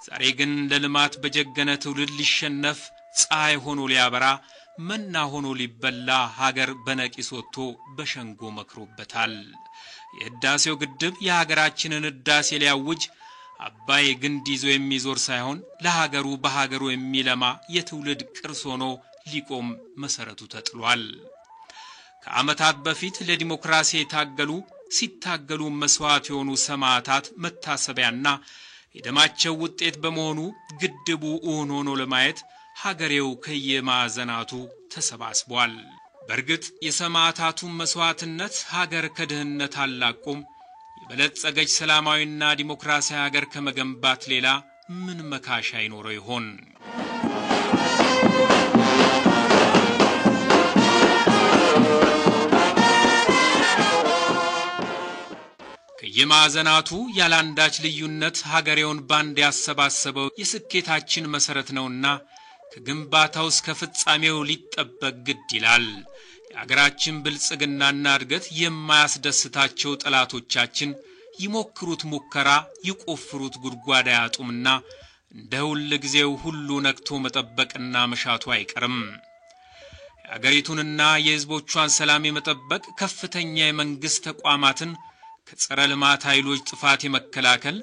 ዛሬ ግን ለልማት በጀገነ ትውልድ ሊሸነፍ ፀሐይ ሆኖ ሊያበራ መና ሆኖ ሊበላ ሀገር በነቂስ ወጥቶ በሸንጎ መክሮበታል። የህዳሴው ግድብ የሀገራችንን ህዳሴ ሊያውጅ አባይ ግንድ ይዞ የሚዞር ሳይሆን ለሀገሩ በሀገሩ የሚለማ የትውልድ ቅርስ ሆኖ ሊቆም መሰረቱ ተጥሏል። ከዓመታት በፊት ለዲሞክራሲ ሲታገሉ መስዋዕት የሆኑ ሰማዕታት መታሰቢያና የደማቸው ውጤት በመሆኑ ግድቡ እውን ሆኖ ለማየት ሀገሬው ከየማዕዘናቱ ተሰባስቧል። በእርግጥ የሰማዕታቱ መስዋዕትነት ሀገር ከድህነት አላቆም የበለጸገች ሰላማዊና ዲሞክራሲያዊ ሀገር ከመገንባት ሌላ ምን መካሻ ይኖረው ይሆን? ከየማዕዘናቱ ያላንዳች ልዩነት ሀገሬውን ባንድ ያሰባሰበው የስኬታችን መሰረት ነውና ከግንባታው እስከ ፍጻሜው ሊጠበቅ ግድ ይላል። የሀገራችን ብልጽግናና እድገት የማያስደስታቸው ጠላቶቻችን ይሞክሩት ሙከራ ይቆፍሩት ጉድጓድ ያጡምና እንደ ሁሉ ጊዜው ሁሉ ነክቶ መጠበቅና መሻቱ አይቀርም። የሀገሪቱንና የህዝቦቿን ሰላም የመጠበቅ ከፍተኛ የመንግስት ተቋማትን ከጸረ ልማት ኃይሎች ጥፋት የመከላከል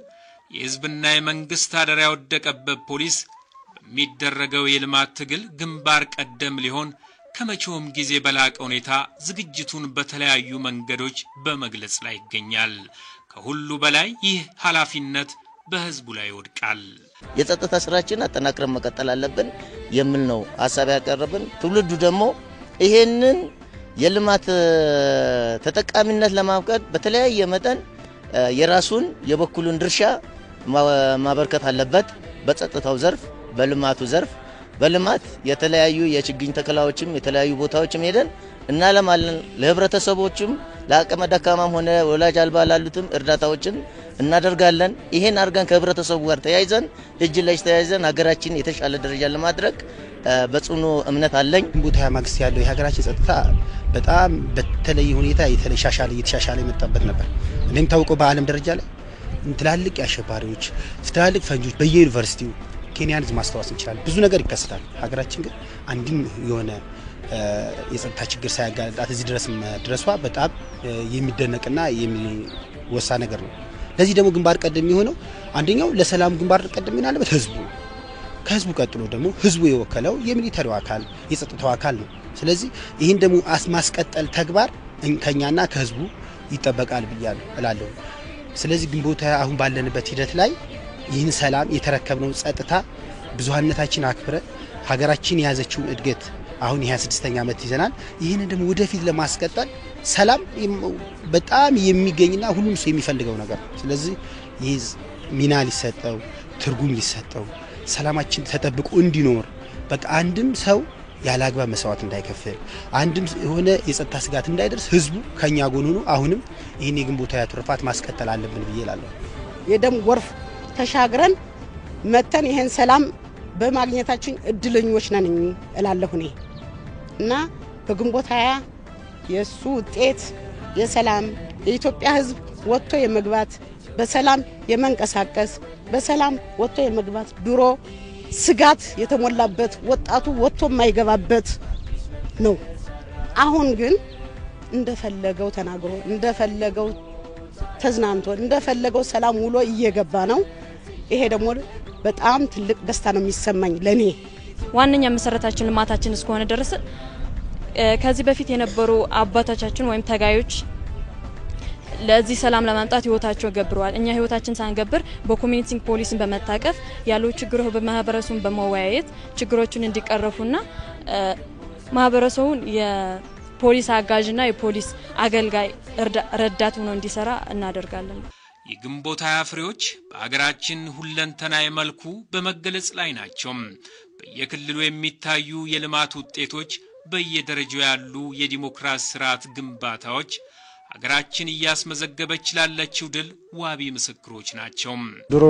የህዝብና የመንግስት አደራ ያወደቀበት ፖሊስ በሚደረገው የልማት ትግል ግንባር ቀደም ሊሆን ከመቼውም ጊዜ በላቀ ሁኔታ ዝግጅቱን በተለያዩ መንገዶች በመግለጽ ላይ ይገኛል። ከሁሉ በላይ ይህ ኃላፊነት በህዝቡ ላይ ይወድቃል። የጸጥታ ስራችን አጠናክረን መቀጠል አለብን የሚል ነው ሐሳብ ያቀረብን። ትውልዱ ደግሞ ይሄንን የልማት ተጠቃሚነት ለማምቀድ በተለያየ መጠን የራሱን የበኩሉን ድርሻ ማበርከት አለበት። በጸጥታው ዘርፍ በልማቱ ዘርፍ በልማት የተለያዩ የችግኝ ተከላዎችም የተለያዩ ቦታዎችም ሄደን እናለማለን። ለህብረተሰቦችም ለአቅመ ደካማም ሆነ ወላጅ አልባ ላሉትም እርዳታዎችን እናደርጋለን። ይሄን አርጋን ከህብረተሰቡ ጋር ተያይዘን እጅ ለእጅ ተያይዘን ሀገራችን የተሻለ ደረጃ ለማድረግ በጽኑ እምነት አለኝ። ግንቦት ሃያ ማግስት ያለው የሀገራችን ጸጥታ በጣም በተለየ ሁኔታ እየተሻሻለ የመጣበት ነበር። እንደምታውቀው በዓለም ደረጃ ላይ ትላልቅ አሸባሪዎች ትላልቅ ፈንጆች በየዩኒቨርሲቲው ኬንያን ማስተዋወስ እንችላለን። ብዙ ነገር ይከሰታል። ሀገራችን ግን አንድም የሆነ የጸጥታ ችግር ሳያጋጥማት እዚህ ድረስ መድረሷ በጣም የሚደነቅና የሚወሳ ነገር ነው። ለዚህ ደግሞ ግንባር ቀደም የሆነው አንደኛው ለሰላም ግንባር ቀደም ይናለበት ህዝቡ፣ ከህዝቡ ቀጥሎ ደግሞ ህዝቡ የወከለው የሚሊተሪው አካል የጸጥታው አካል ነው። ስለዚህ ይህን ደግሞ ማስቀጠል ተግባር ከኛና ከህዝቡ ይጠበቃል ብያለሁ እላለሁ። ስለዚህ ግንቦት አሁን ባለንበት ሂደት ላይ ይህን ሰላም የተረከብነው ጸጥታ ብዙሃነታችን አክብረ ሀገራችን የያዘችውን እድገት አሁን የ26ኛ ዓመት ይዘናል። ይህን ደግሞ ወደፊት ለማስቀጠል ሰላም በጣም የሚገኝና ሁሉም ሰው የሚፈልገው ነገር ነው። ስለዚህ ይህ ሚና ሊሰጠው ትርጉም ሊሰጠው ሰላማችን ተጠብቆ እንዲኖር በቃ አንድም ሰው ያላግባ መስዋዕት እንዳይከፍል አንድም የሆነ የጸጥታ ስጋት እንዳይደርስ ህዝቡ ከኛ ጎን ሆኖ አሁንም ይህን የግንቦት ትሩፋት ማስቀጠል አለብን ብዬ እላለሁ። የደም ጎርፍ ተሻግረን መተን ይሄን ሰላም በማግኘታችን እድለኞች ነን እላለሁ እኔ እና በግንቦት 20 የሱ ውጤት የሰላም የኢትዮጵያ ህዝብ ወጥቶ የመግባት በሰላም የመንቀሳቀስ በሰላም ወጥቶ የመግባት ድሮ ስጋት የተሞላበት ወጣቱ ወጥቶ የማይገባበት ነው። አሁን ግን እንደፈለገው ተናግሮ እንደፈለገው ተዝናንቶ እንደፈለገው ሰላም ውሎ እየገባ ነው። ይሄ ደግሞ በጣም ትልቅ ደስታ ነው የሚሰማኝ ለኔ። ዋነኛ መሰረታችን ልማታችን እስከሆነ ድረስ ከዚህ በፊት የነበሩ አባቶቻችን ወይም ተጋዮች ለዚህ ሰላም ለማምጣት ህይወታቸው ገብረዋል። እኛ ህይወታችን ሳንገብር በኮሚኒቲ ፖሊስን በመታቀፍ ያለው ችግሮች በማህበረሰቡን በመወያየት ችግሮችን እንዲቀረፉና ማህበረሰቡን የፖሊስ አጋዥና የፖሊስ አገልጋይ ረዳት ሆኖ እንዲሰራ እናደርጋለን። የግንቦት 20 ፍሬዎች በአገራችን ሁለንተናዊ መልኩ በመገለጽ ላይ ናቸው። በየክልሉ የሚታዩ የልማት ውጤቶች፣ በየደረጃው ያሉ የዲሞክራሲ ስርዓት ግንባታዎች አገራችን እያስመዘገበች ላለችው ድል ዋቢ ምስክሮች ናቸው። ድሮ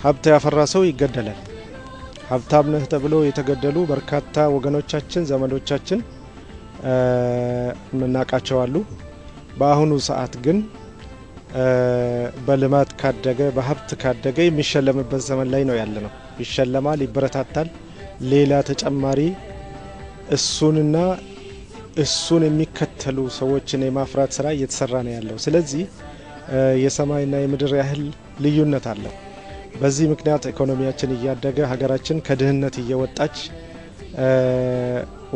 ሀብት ያፈራ ሰው ይገደላል። ሀብታም ነህ ተብሎ የተገደሉ በርካታ ወገኖቻችን ዘመዶቻችን ምናቃቸው አሉ። በአሁኑ ሰዓት ግን በልማት ካደገ በሀብት ካደገ የሚሸለምበት ዘመን ላይ ነው ያለነው። ይሸለማል፣ ይበረታታል። ሌላ ተጨማሪ እሱንና እሱን የሚከተሉ ሰዎችን የማፍራት ስራ እየተሰራ ነው ያለው። ስለዚህ የሰማይና የምድር ያህል ልዩነት አለው። በዚህ ምክንያት ኢኮኖሚያችን እያደገ ሀገራችን ከድህነት እየወጣች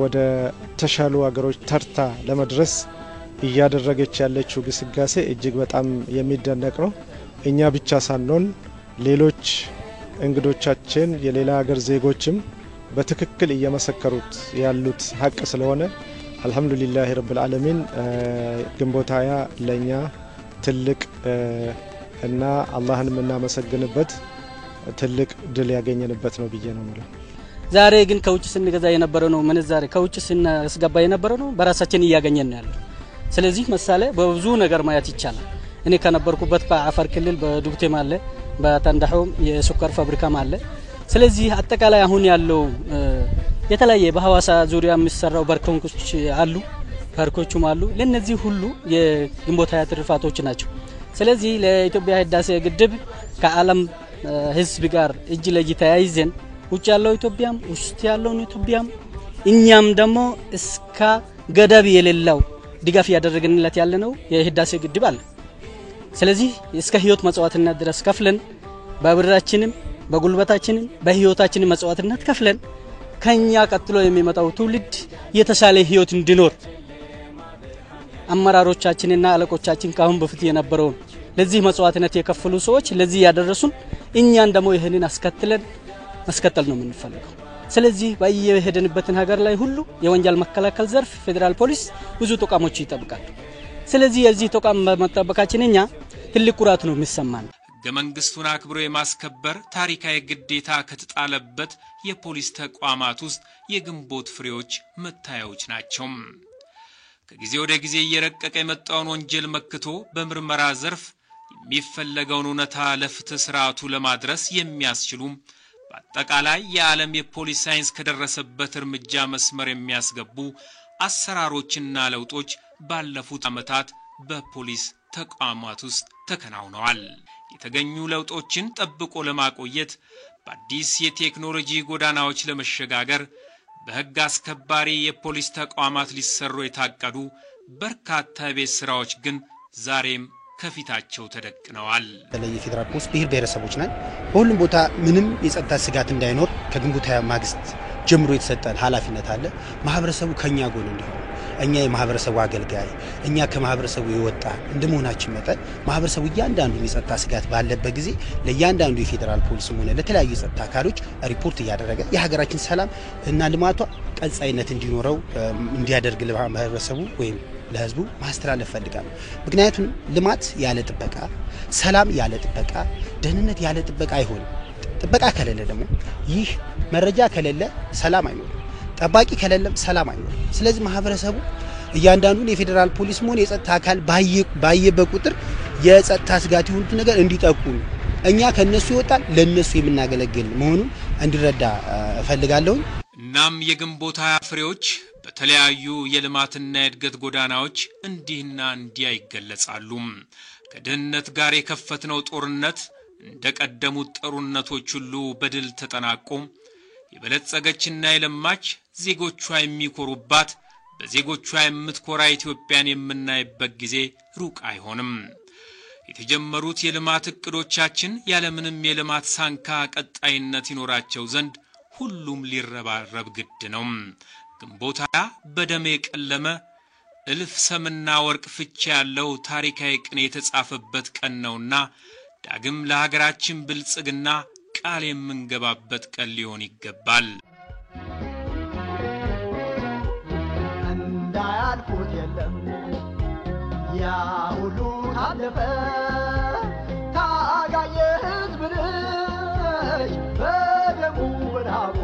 ወደ ተሻሉ ሀገሮች ተርታ ለመድረስ እያደረገች ያለችው ግስጋሴ እጅግ በጣም የሚደነቅ ነው። እኛ ብቻ ሳንሆን ሌሎች እንግዶቻችን የሌላ ሀገር ዜጎችም በትክክል እየመሰከሩት ያሉት ሀቅ ስለሆነ አልহামዱሊላህ ረብል ዓለሚን ግንቦት 20 ለኛ ትልቅ እና አላህን እናመሰግንበት ትልቅ ድል ያገኘንበት ነው ብዬ ነው ማለት። ዛሬ ግን ከውጭ ስንገዛ የነበረው ነው ምንዛሬ ከውጭ ስናስገባ የነበረው ነው በራሳችን እያገኘን ነው ያለው። ስለዚህ መሳለ በብዙ ነገር ማየት ይቻላል። እኔ ከነበርኩበት በአፋር ክልል በዱብቴ ማለ በተንዳሆም የሱካር ፋብሪካ ማለ። ስለዚህ አጠቃላይ አሁን ያለው የተለያየ በሐዋሳ ዙሪያ የሚሰራው በርኮንኮች አሉ ፓርኮቹም አሉ። ለነዚህ ሁሉ የግንቦት 20 ትሩፋቶች ናቸው። ስለዚህ ለኢትዮጵያ ህዳሴ ግድብ ከዓለም ህዝብ ጋር እጅ ለእጅ ተያይዘን ውጭ ያለው ኢትዮጵያም ውስጥ ያለው ኢትዮጵያም እኛም ደግሞ እስከ ገደብ የሌለው ድጋፍ ያደረግንለት ያለነው የህዳሴ ግድብ አለ። ስለዚህ እስከ ህይወት መስዋዕትነት ድረስ ከፍለን በብራችንም በጉልበታችንም በህይወታችንም መስዋዕትነት ከፍለን ከኛ ቀጥሎ የሚመጣው ትውልድ የተሻለ ህይወት እንዲኖር አመራሮቻችንና አለቆቻችን ካሁን በፊት የነበረው ለዚህ መስዋዕትነት የከፈሉ ሰዎች ለዚህ ያደረሱን እኛን ደግሞ ይሄንን አስከትለን መስከተል ነው የምንፈልገው። ስለዚህ በየሄድንበትን ሀገር ላይ ሁሉ የወንጀል መከላከል ዘርፍ ፌደራል ፖሊስ ብዙ ተቋሞች ይጠብቃሉ። ስለዚህ የዚህ ተቋም በመጠበቃችን እኛ ትልቅ ኩራት ነው የሚሰማን። ህገ መንግስቱን አክብሮ የማስከበር ታሪካዊ ግዴታ ከተጣለበት የፖሊስ ተቋማት ውስጥ የግንቦት ፍሬዎች መታያዎች ናቸው። ከጊዜ ወደ ጊዜ እየረቀቀ የመጣውን ወንጀል መክቶ በምርመራ ዘርፍ የሚፈለገውን እውነታ ለፍትህ ስርዓቱ ለማድረስ የሚያስችሉ በአጠቃላይ የዓለም የፖሊስ ሳይንስ ከደረሰበት እርምጃ መስመር የሚያስገቡ አሰራሮችና ለውጦች ባለፉት ዓመታት በፖሊስ ተቋማት ውስጥ ተከናውነዋል። የተገኙ ለውጦችን ጠብቆ ለማቆየት በአዲስ የቴክኖሎጂ ጎዳናዎች ለመሸጋገር በህግ አስከባሪ የፖሊስ ተቋማት ሊሰሩ የታቀዱ በርካታ ቤት ስራዎች ግን ዛሬም ከፊታቸው ተደቅነዋል። ለየ ፌደራል ፖሊስ ብሔር ብሔረሰቦች ነን። በሁሉም ቦታ ምንም የጸጥታ ስጋት እንዳይኖር ከግንቦት 20 ማግስት ጀምሮ የተሰጠን ኃላፊነት አለ። ማህበረሰቡ ከኛ ጎን እንዲሆን እኛ የማህበረሰቡ አገልጋይ እኛ ከማህበረሰቡ የወጣ እንደመሆናችን መጠን ማህበረሰቡ እያንዳንዱ የጸጥታ ስጋት ባለበት ጊዜ ለእያንዳንዱ የፌዴራል ፖሊስም ሆነ ለተለያዩ የጸጥታ አካሎች ሪፖርት እያደረገ የሀገራችን ሰላም እና ልማቷ ቀጣይነት እንዲኖረው እንዲያደርግ ለማህበረሰቡ ወይም ለህዝቡ ማስተላለፍ ፈልጋለሁ። ምክንያቱም ልማት ያለ ጥበቃ፣ ሰላም ያለ ጥበቃ፣ ደህንነት ያለ ጥበቃ አይሆንም። ጥበቃ ከሌለ ደግሞ ይህ መረጃ ከሌለ ሰላም አይኖርም። ጠባቂ ከሌለም ሰላም አይኖርም። ስለዚህ ማህበረሰቡ እያንዳንዱን የፌዴራል ፖሊስ ሆነ የጸጥታ አካል ባየበት ቁጥር የጸጥታ ስጋት የሆኑት ነገር እንዲጠቁም እኛ ከነሱ ይወጣል ለነሱ የምናገለግል መሆኑን እንዲረዳ እፈልጋለሁ። እናም የግንቦት 20 ፍሬዎች በተለያዩ የልማትና የእድገት ጎዳናዎች እንዲህና እንዲያ ይገለጻሉ። ከድህነት ጋር የከፈትነው ጦርነት እንደቀደሙት ጦርነቶች ሁሉ በድል ተጠናቆ የበለጸገችና የለማች ዜጎቿ የሚኮሩባት በዜጎቿ የምትኮራ ኢትዮጵያን የምናይበት ጊዜ ሩቅ አይሆንም። የተጀመሩት የልማት እቅዶቻችን ያለምንም የልማት ሳንካ ቀጣይነት ይኖራቸው ዘንድ ሁሉም ሊረባረብ ግድ ነው። ግንቦት 20 በደም የቀለመ እልፍ ሰምና ወርቅ ፍቺ ያለው ታሪካዊ ቅኔ የተጻፈበት ቀን ነውና ዳግም ለሀገራችን ብልጽግና ቃል የምንገባበት ቀን ሊሆን ይገባል። እንዳያልፉት የለም ያ ሁሉ ታለፈ ታጋየ ህዝብ ልጅ በደሙ በላቡ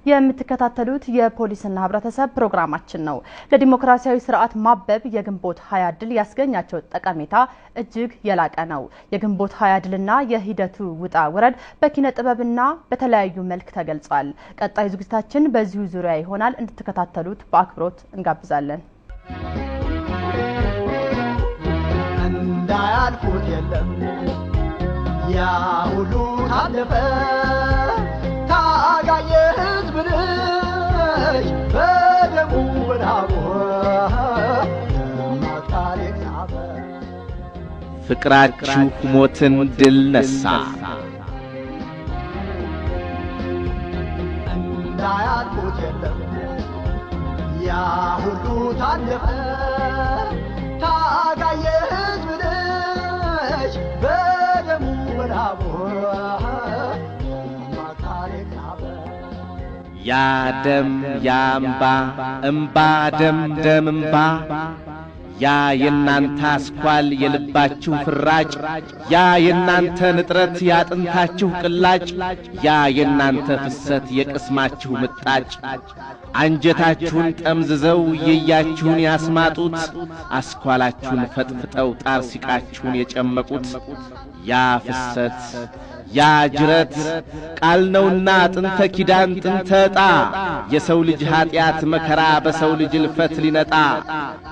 የምትከታተሉት የፖሊስና ህብረተሰብ ፕሮግራማችን ነው። ለዲሞክራሲያዊ ስርዓት ማበብ የግንቦት 20 ድል ያስገኛቸው ጠቀሜታ እጅግ የላቀ ነው። የግንቦት 20 ድልና የሂደቱ ውጣ ውረድ በኪነ ጥበብና በተለያዩ መልክ ተገልጿል። ቀጣዩ ዝግጅታችን በዚሁ ዙሪያ ይሆናል። እንድትከታተሉት በአክብሮት እንጋብዛለን። እንዳያልፉት የለም ያ ሁሉ ታለፈ ታጋየ ህዝብ ልጅ በደሙ በላቡ ታሪክ ጻፈ ፍቅራችሁ ሞትን ድል ነሳ እንዳያልፉት የለም ያ ሁሉ ታለፈ ታጋየ ህዝብ ልጅ በደሙ በላቡ ያ ደም ያምባ እምባ ደም ደም እምባ ያ የናንተ አስኳል የልባችሁ ፍራጭ ያ የናንተ ንጥረት ያጥንታችሁ ቅላጭ ያ የናንተ ፍሰት የቅስማችሁ ምጣጭ አንጀታችሁን ጠምዝዘው የያችሁን ያስማጡት አስኳላችሁን ፈጥፍጠው ጣር ሲቃችሁን የጨመቁት ያ ፍሰት ያ ጅረት ቃል ነውና ጥንተ ኪዳን ጥንተ ዕጣ የሰው ልጅ ኃጢአት መከራ በሰው ልጅ ልፈት ሊነጣ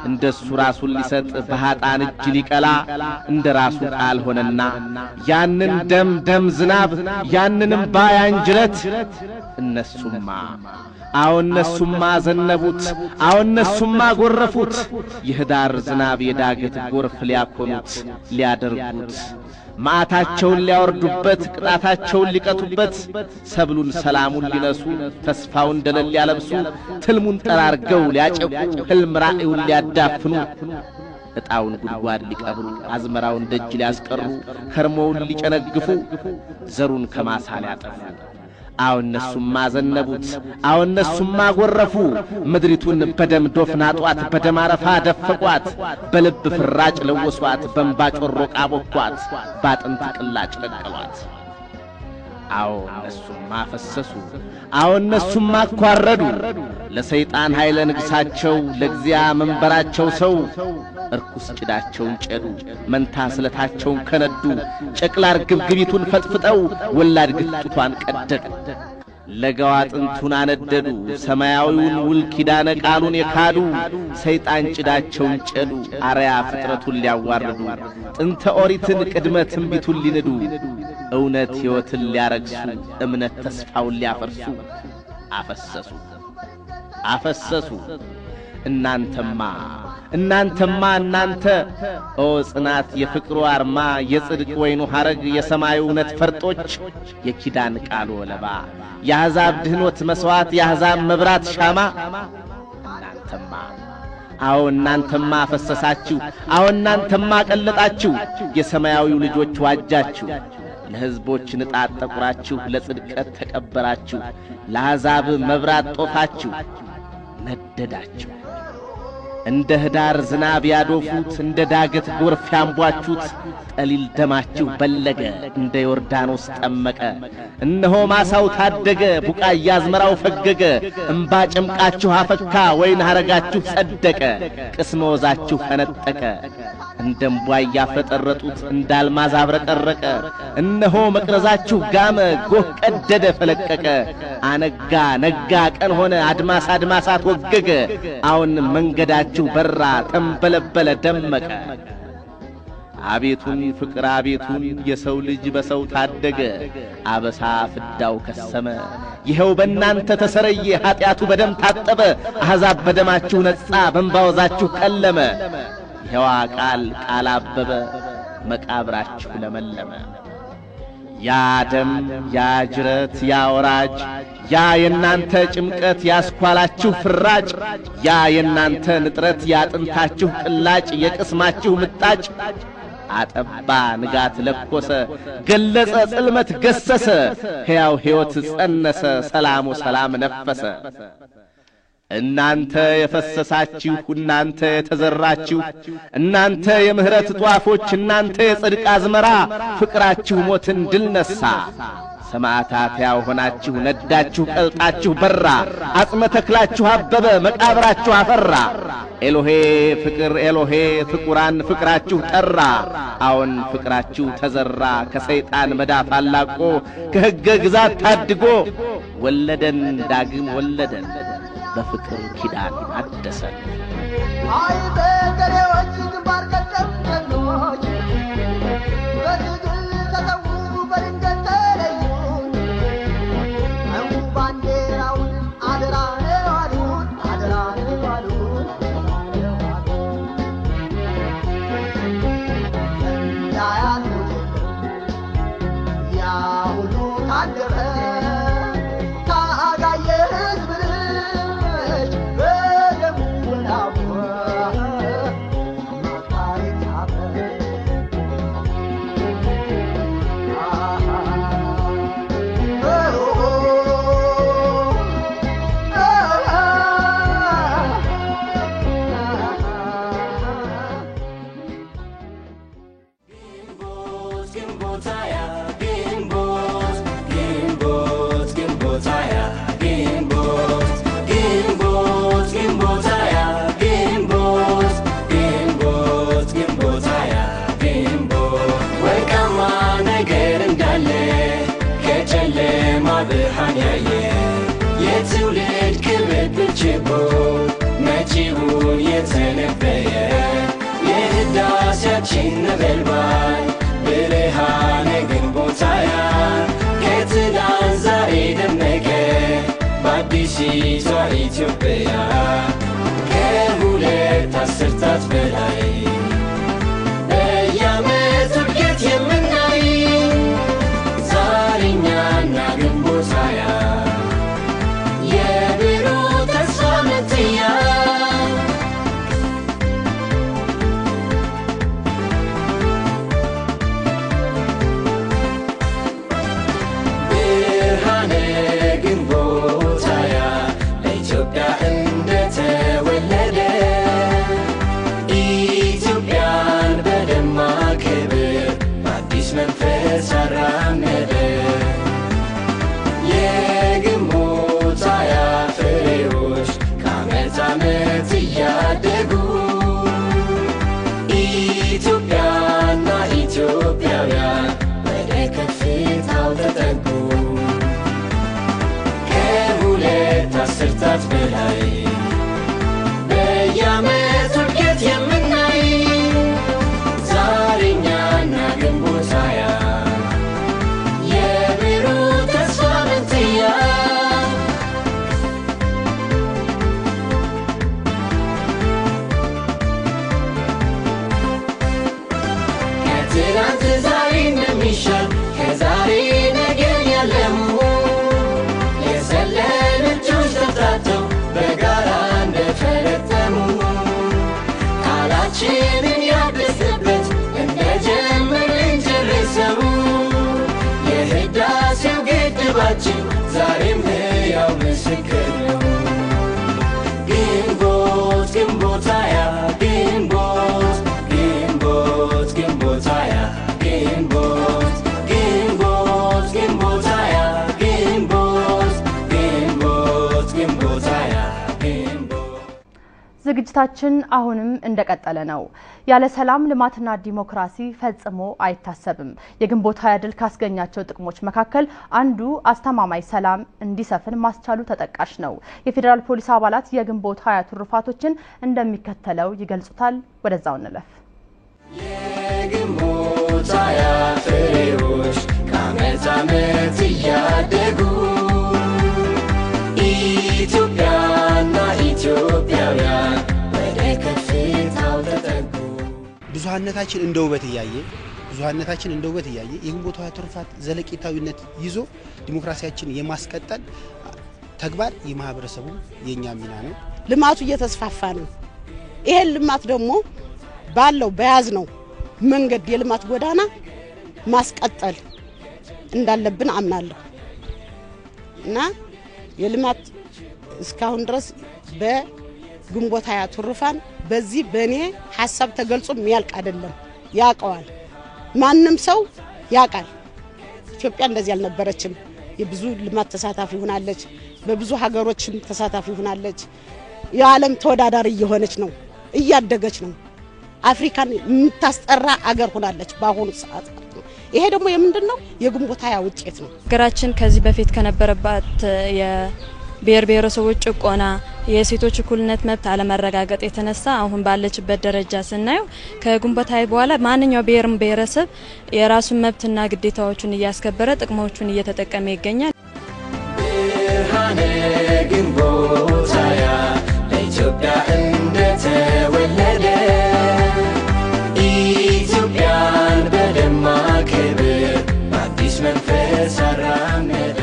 እንደሱ ራሱን ሊሰጥ በኃጣን እጅ ሊቀላ እንደ ራሱ ቃል ሆነና ያንን ደም ደም ዝናብ ያንንም ባያን ጅረት እነሱማ እነሱማ ዘነቡት እነሱማ ጎረፉት የህዳር ዝናብ የዳገት ጎርፍ ሊያኮኑት ሊያደርጉት ማዕታቸውን ሊያወርዱበት ቅጣታቸውን ሊቀጡበት ሰብሉን ሰላሙን ሊነሱ ተስፋውን ደለል ሊያለብሱ ትልሙን ጠራርገው ሊያጨቁ ህልም ራእዩን ሊያዳፍኑ እጣውን ጉድጓድ ሊቀብሩ አዝመራውን ደጅ ሊያስቀሩ ከርሞውን ሊጨነግፉ ዘሩን ከማሳ ሊያጠፉ እነሱማ ዘነቡት እነሱማ ጎረፉ ምድሪቱን በደም ዶፍ ናጧት በደም አረፋ ደፈቋት በልብ ፍራጭ ለወሷት በእንባ ጮሮቅ አቦኳት ባጥንት ቅላጭ ቀቀሏት እነሱማ ፈሰሱ እነሱማ አኳረዱ ለሰይጣን ኃይለ ንግሳቸው ለግዚያ መንበራቸው ሰው እርኩስ ጭዳቸውን ጨዱ መንታ ስለታቸውን ከነዱ ጨቅላር ግብግቢቱን ፈጥፍጠው ወላድ ግጥቷን ቀደዱ ለጋዋ ጥንቱን አነደዱ ሰማያዊውን ውል ኪዳነ ቃሉን የካዱ ሰይጣን ጭዳቸውን ጨዱ አርያ ፍጥረቱን ሊያዋርዱ ጥንተ ኦሪትን ቅድመ ትንቢቱን ሊንዱ እውነት ሕይወትን ሊያረግሱ እምነት ተስፋውን ሊያፈርሱ አፈሰሱ እናንተማ እናንተማ እናንተ ኦ ጽናት የፍቅሩ አርማ የጽድቅ ወይኑ ሐረግ የሰማዩ እውነት ፈርጦች የኪዳን ቃሉ ወለባ የአሕዛብ ድህኖት መስዋዕት የአሕዛብ መብራት ሻማ እናንተማ አዎ እናንተማ ፈሰሳችሁ አዎ እናንተማ ቀለጣችሁ የሰማያዊው ልጆች ዋጃችሁ ለሕዝቦች ንጣት ጠቁራችሁ ለጽድቀት ተቀበራችሁ ለአሕዛብ መብራት ጦፋችሁ ነደዳችሁ እንደ ህዳር ዝናብ ያዶፉት እንደ ዳገት ጎርፍ ያንቧችሁት ጠሊል ደማችሁ በለገ እንደ ዮርዳኖስ ጠመቀ እነሆ ማሳው ታደገ ቡቃያ አዝመራው ፈገገ እንባ ጨምቃችሁ አፈካ ወይን ሐረጋችሁ ጸደቀ ቅስመ ወዛችሁ ፈነጠቀ እንደምቧ ያፈጠረጡት እንዳልማዝ አብረቀረቀ እነሆ መቅረዛችሁ ጋመ ጎህ ቀደደ ፈለቀቀ አነጋ ነጋ ቀን ሆነ አድማስ አድማሳት ወገገ አሁን መንገዳችሁ በራ ተንበለበለ ደመቀ አቤቱን ፍቅር አቤቱን የሰው ልጅ በሰው ታደገ አበሳ ፍዳው ከሰመ ይሄው በእናንተ ተሰረየ ኃጢያቱ በደም ታጠበ አሕዛብ በደማችሁ ነጻ በእንባወዛችሁ ቀለመ ይሄው ቃል አበበ መቃብራችሁ ለመለመ ያ ደም ያ ጅረት ያ ወራጅ ያ የናንተ ጭምቀት ያስኳላችሁ ፍራጭ ያ የናንተ ንጥረት ያጥንታችሁ ቅላጭ የቅስማችሁ ምጣጭ አጠባ ንጋት ለኮሰ ገለጸ ጽልመት ገሰሰ ሕያው ሕይወት ጸነሰ ሰላሙ ሰላም ነፈሰ እናንተ የፈሰሳችሁ እናንተ የተዘራችሁ እናንተ የምህረት ጧፎች እናንተ የጽድቅ አዝመራ ፍቅራችሁ ሞትን ድል ነሳ ሰማዕታት ያው ሆናችሁ ነዳችሁ ቀልጣችሁ በራ አጽመ ተክላችሁ አበበ መቃብራችሁ አፈራ ኤሎሄ ፍቅር ኤሎሄ ፍቁራን ፍቅራችሁ ጠራ አሁን ፍቅራችሁ ተዘራ ከሰይጣን መዳፍ አላቆ ከሕገ ግዛት ታድጎ ወለደን ዳግም ወለደን በፍቅር ኪዳን አደሰን አይ በገሬዎች ግንባር ቀደም ጀግኖች በትግል ተሰዉ በድንገት ተለዩ እንቁ ባንዲራውን አደራ ነው አሉት አደራ ነው አሉት እንዳያሉት ያ ሁሉ ታደረ ታጋየ ሕዝብ ልጅ በደሙ ወላወ ማታሪክ አፈር ብርሃን ያየ የትውልድ ክብር ብችቦ መጪውን የተነበየ የህዳሴያችን ነበልባል ብርሃነ ግንቦት ሃያ ከትላንት ዛሬ ደመቀ በአዲሲቷ ኢትዮጵያ ከሁለት አስርታት በላይ በየዓመቱ እድገት የምናይ ዛሬኛና ግንቦት ሃያ የብሩህ ተስፋ መትያ ብርሃነ ግንቦት ሃያ ለኢትዮጵያ እንደተወለደ ኢትዮጵያን በደማቅ ክብር በአዲስ መንፈስ አራመደ የግንቦት ሃያ ፍሬዎች ከዓመት ዓመት እያደጉ ኢትዮጵያና ኢትዮጵያውያን ወደ ከፍታው ተጠጉ ከሁለት አስርታት በላይ በየዓመቱ እድገት የምናይ ዛሬኛና ግንቦት ሃያ የብሩህ ተስፋ መንትያ ዝግጅታችን አሁንም እንደቀጠለ ነው። ያለ ሰላም ልማትና ዲሞክራሲ ፈጽሞ አይታሰብም። የግንቦት 20 ድል ካስገኛቸው ጥቅሞች መካከል አንዱ አስተማማኝ ሰላም እንዲሰፍን ማስቻሉ ተጠቃሽ ነው። የፌዴራል ፖሊስ አባላት የግንቦት 20 ትሩፋቶችን እንደሚከተለው ይገልጹታል። ወደዛው እንለፍ። የግንቦት 20 ፍሬዎች ከዓመት ዓመት እያደጉ ኢትዮጵያና ኢትዮጵያውያን ወደ ከፍታው ተጠጉ። ብዙሃነታችን እንደ ውበት እያየ የግንቦት 20 ትሩፋት ዘለቂታዊነት ይዞ ዲሞክራሲያችን የማስቀጠል ተግባር የማህበረሰቡ የኛ ሚና ነው። ልማቱ እየተስፋፋ ነው። ይሄን ልማት ደግሞ ባለው በያዝ ነው መንገድ የልማት ጎዳና ማስቀጠል እንዳለብን አምናለሁ እና የልማት እስካሁን ድረስ በግንቦት 20 ትሩፋን በዚህ በኔ ሐሳብ ተገልጾ የሚያልቅ አይደለም። ያቀዋል ማንም ሰው ያቃል። ኢትዮጵያ እንደዚህ ያልነበረችም የብዙ ልማት ተሳታፊ ሆናለች። በብዙ ሀገሮችም ተሳታፊ ሆናለች። የዓለም ተወዳዳሪ እየሆነች ነው፣ እያደገች ነው። አፍሪካን የምታስጠራ አገር ሆናለች በአሁኑ ሰዓት። ይሄ ደግሞ የምንድነው የግንቦት 20 ውጤት ነው። ሀገራችን ከዚህ በፊት ከነበረባት የብሔር ብሔረሰቦች ጭቆና፣ የሴቶች እኩልነት መብት አለመረጋገጥ የተነሳ አሁን ባለችበት ደረጃ ስናየው ከግንቦት 20 በኋላ ማንኛው ብሔርም ብሔረሰብ የራሱን መብትና ግዴታዎችን እያስከበረ ጥቅሞቹን እየተጠቀመ ይገኛል። ብርሃነ ግንቦት 20 ለኢትዮጵያ እንደተወለደ ኢትዮጵያን በደማቅ ክብር በአዲስ መንፈስ አራመደ።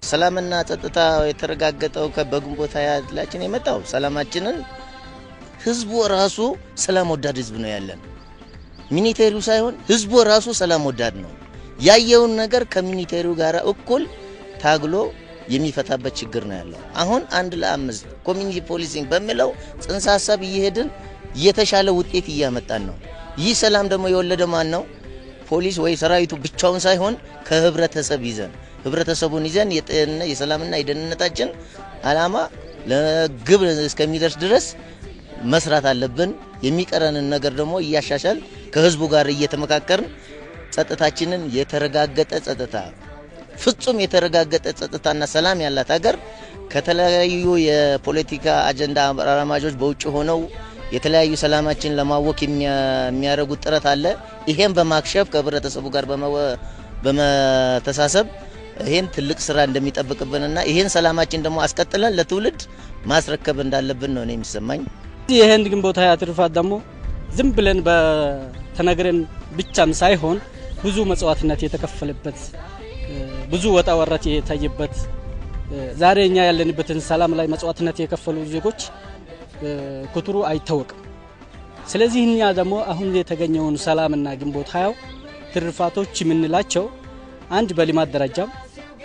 ሰላምና ጸጥታ የተረጋገጠው በግንቦት 20 ላችን የመጣው ሰላማችንን ህዝቡ ራሱ ሰላም ወዳድ ህዝብ ነው ያለን። ሚኒቴሪው ሳይሆን ህዝቡ ራሱ ሰላም ወዳድ ነው። ያየውን ነገር ከሚኒቴሪው ጋር እኩል ታግሎ የሚፈታበት ችግር ነው ያለው። አሁን 1 ለ5 ኮሚኒቲ ፖሊሲንግ በሚለው ጽንሰ ሐሳብ እየሄድን የተሻለ ውጤት እያመጣን ነው። ይህ ሰላም ደግሞ የወለደ ማን ነው? ፖሊስ ወይ ሰራዊቱ ብቻውን ሳይሆን ከህብረተሰብ ህብረተሰቡን ይዘን የሰላምና የደህንነታችን አላማ ለግብ እስከሚደርስ ድረስ መስራት አለብን። የሚቀረንን ነገር ደግሞ እያሻሻል ከህዝቡ ጋር እየተመካከርን ጸጥታችንን የተረጋገጠ ጸጥታ ፍጹም የተረጋገጠ ጸጥታና ሰላም ያላት ሀገር ከተለያዩ የፖለቲካ አጀንዳ አራማጆች በውጭ ሆነው የተለያዩ ሰላማችን ለማወክ የሚያረጉት ጥረት አለ። ይሄን በማክሸፍ ከህብረተሰቡ ጋር በመተሳሰብ ይሄን ትልቅ ስራ እንደሚጠብቅብንና ይሄን ሰላማችን ደግሞ አስቀጥለን ለትውልድ ማስረከብ እንዳለብን ነው የሚሰማኝ። ይሄን ግንቦት 20 ትሩፋት ደግሞ ዝም ብለን በተነግረን ብቻም ሳይሆን ብዙ መጽዋዕትነት የተከፈለበት ብዙ ወጣ ወራት የታየበት ዛሬ እኛ ያለንበትን ሰላም ላይ መጽዋዕትነት የከፈሉ ዜጎች ቁጥሩ አይታወቅም። ስለዚህ እኛ ደግሞ አሁን የተገኘውን ሰላምና ግንቦት 20 ትሩፋቶች የምንላቸው አንድ በልማት ደረጃ፣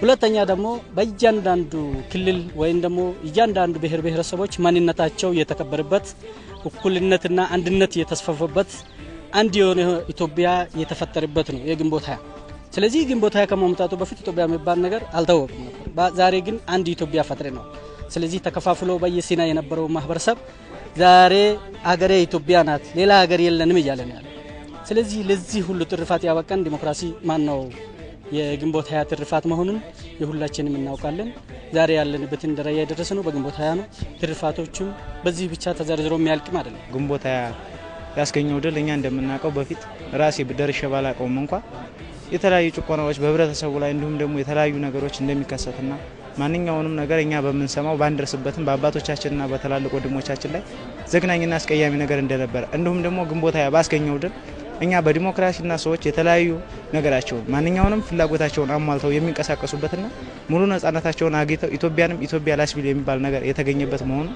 ሁለተኛ ደግሞ በእያንዳንዱ ክልል ወይም ደግሞ እያንዳንዱ ብሔር ብሔረሰቦች ማንነታቸው የተከበረበት እኩልነትና አንድነት የተስፋፋበት አንድ የሆነ ኢትዮጵያ የተፈጠረበት ነው የግንቦት 20። ስለዚህ ግንቦት 20 ከመምጣቱ በፊት ኢትዮጵያ የሚባል ነገር አልታወቀም ነበር። ዛሬ ግን አንድ ኢትዮጵያ ፈጥረናል። ስለዚህ ተከፋፍሎ በየሲና የነበረው ማህበረሰብ ዛሬ አገሬ ኢትዮጵያ ናት፣ ሌላ ሀገር የለንም እያለ ነው ያለው። ስለዚህ ለዚህ ሁሉ ትሩፋት ያበቃን ዲሞክራሲ ማነው የግንቦት 20 ትሩፋት መሆኑን የሁላችንም እናውቃለን። ዛሬ ያለንበትን ደረጃ የደረሰነው በግንቦት 20 ነው። ትሩፋቶቹም በዚህ ብቻ ተዘርዝሮ የሚያልቅም አይደለም። ግንቦት 20 ያስገኘው ድል እኛ እንደምናውቀው በፊት ራሴ በደርሼ ባላቀውም እንኳን የተለያዩ ጭቆናዎች በህብረተሰቡ ላይ እንዲሁም ደግሞ የተለያዩ ነገሮች እንደሚከሰትና ማንኛውንም ነገር እኛ በመንሰማው ባንደርስበትም በአባቶቻችንና በተላልቆ ወንድሞቻችን ላይ ዘግናኝና አስቀያሚ ነገር እንደነበረ እንዲሁም ደግሞ ግንቦት 20 ባስገኘው ድል እኛ በዲሞክራሲና ሰዎች የተለያዩ ነገራቸውን ማንኛውንም ፍላጎታቸውን አሟልተው የሚንቀሳቀሱበትና ሙሉ ነጻነታቸውን አግኝተው ኢትዮጵያንም ኢትዮጵያ ላስቢል የሚባል ነገር የተገኘበት መሆኑ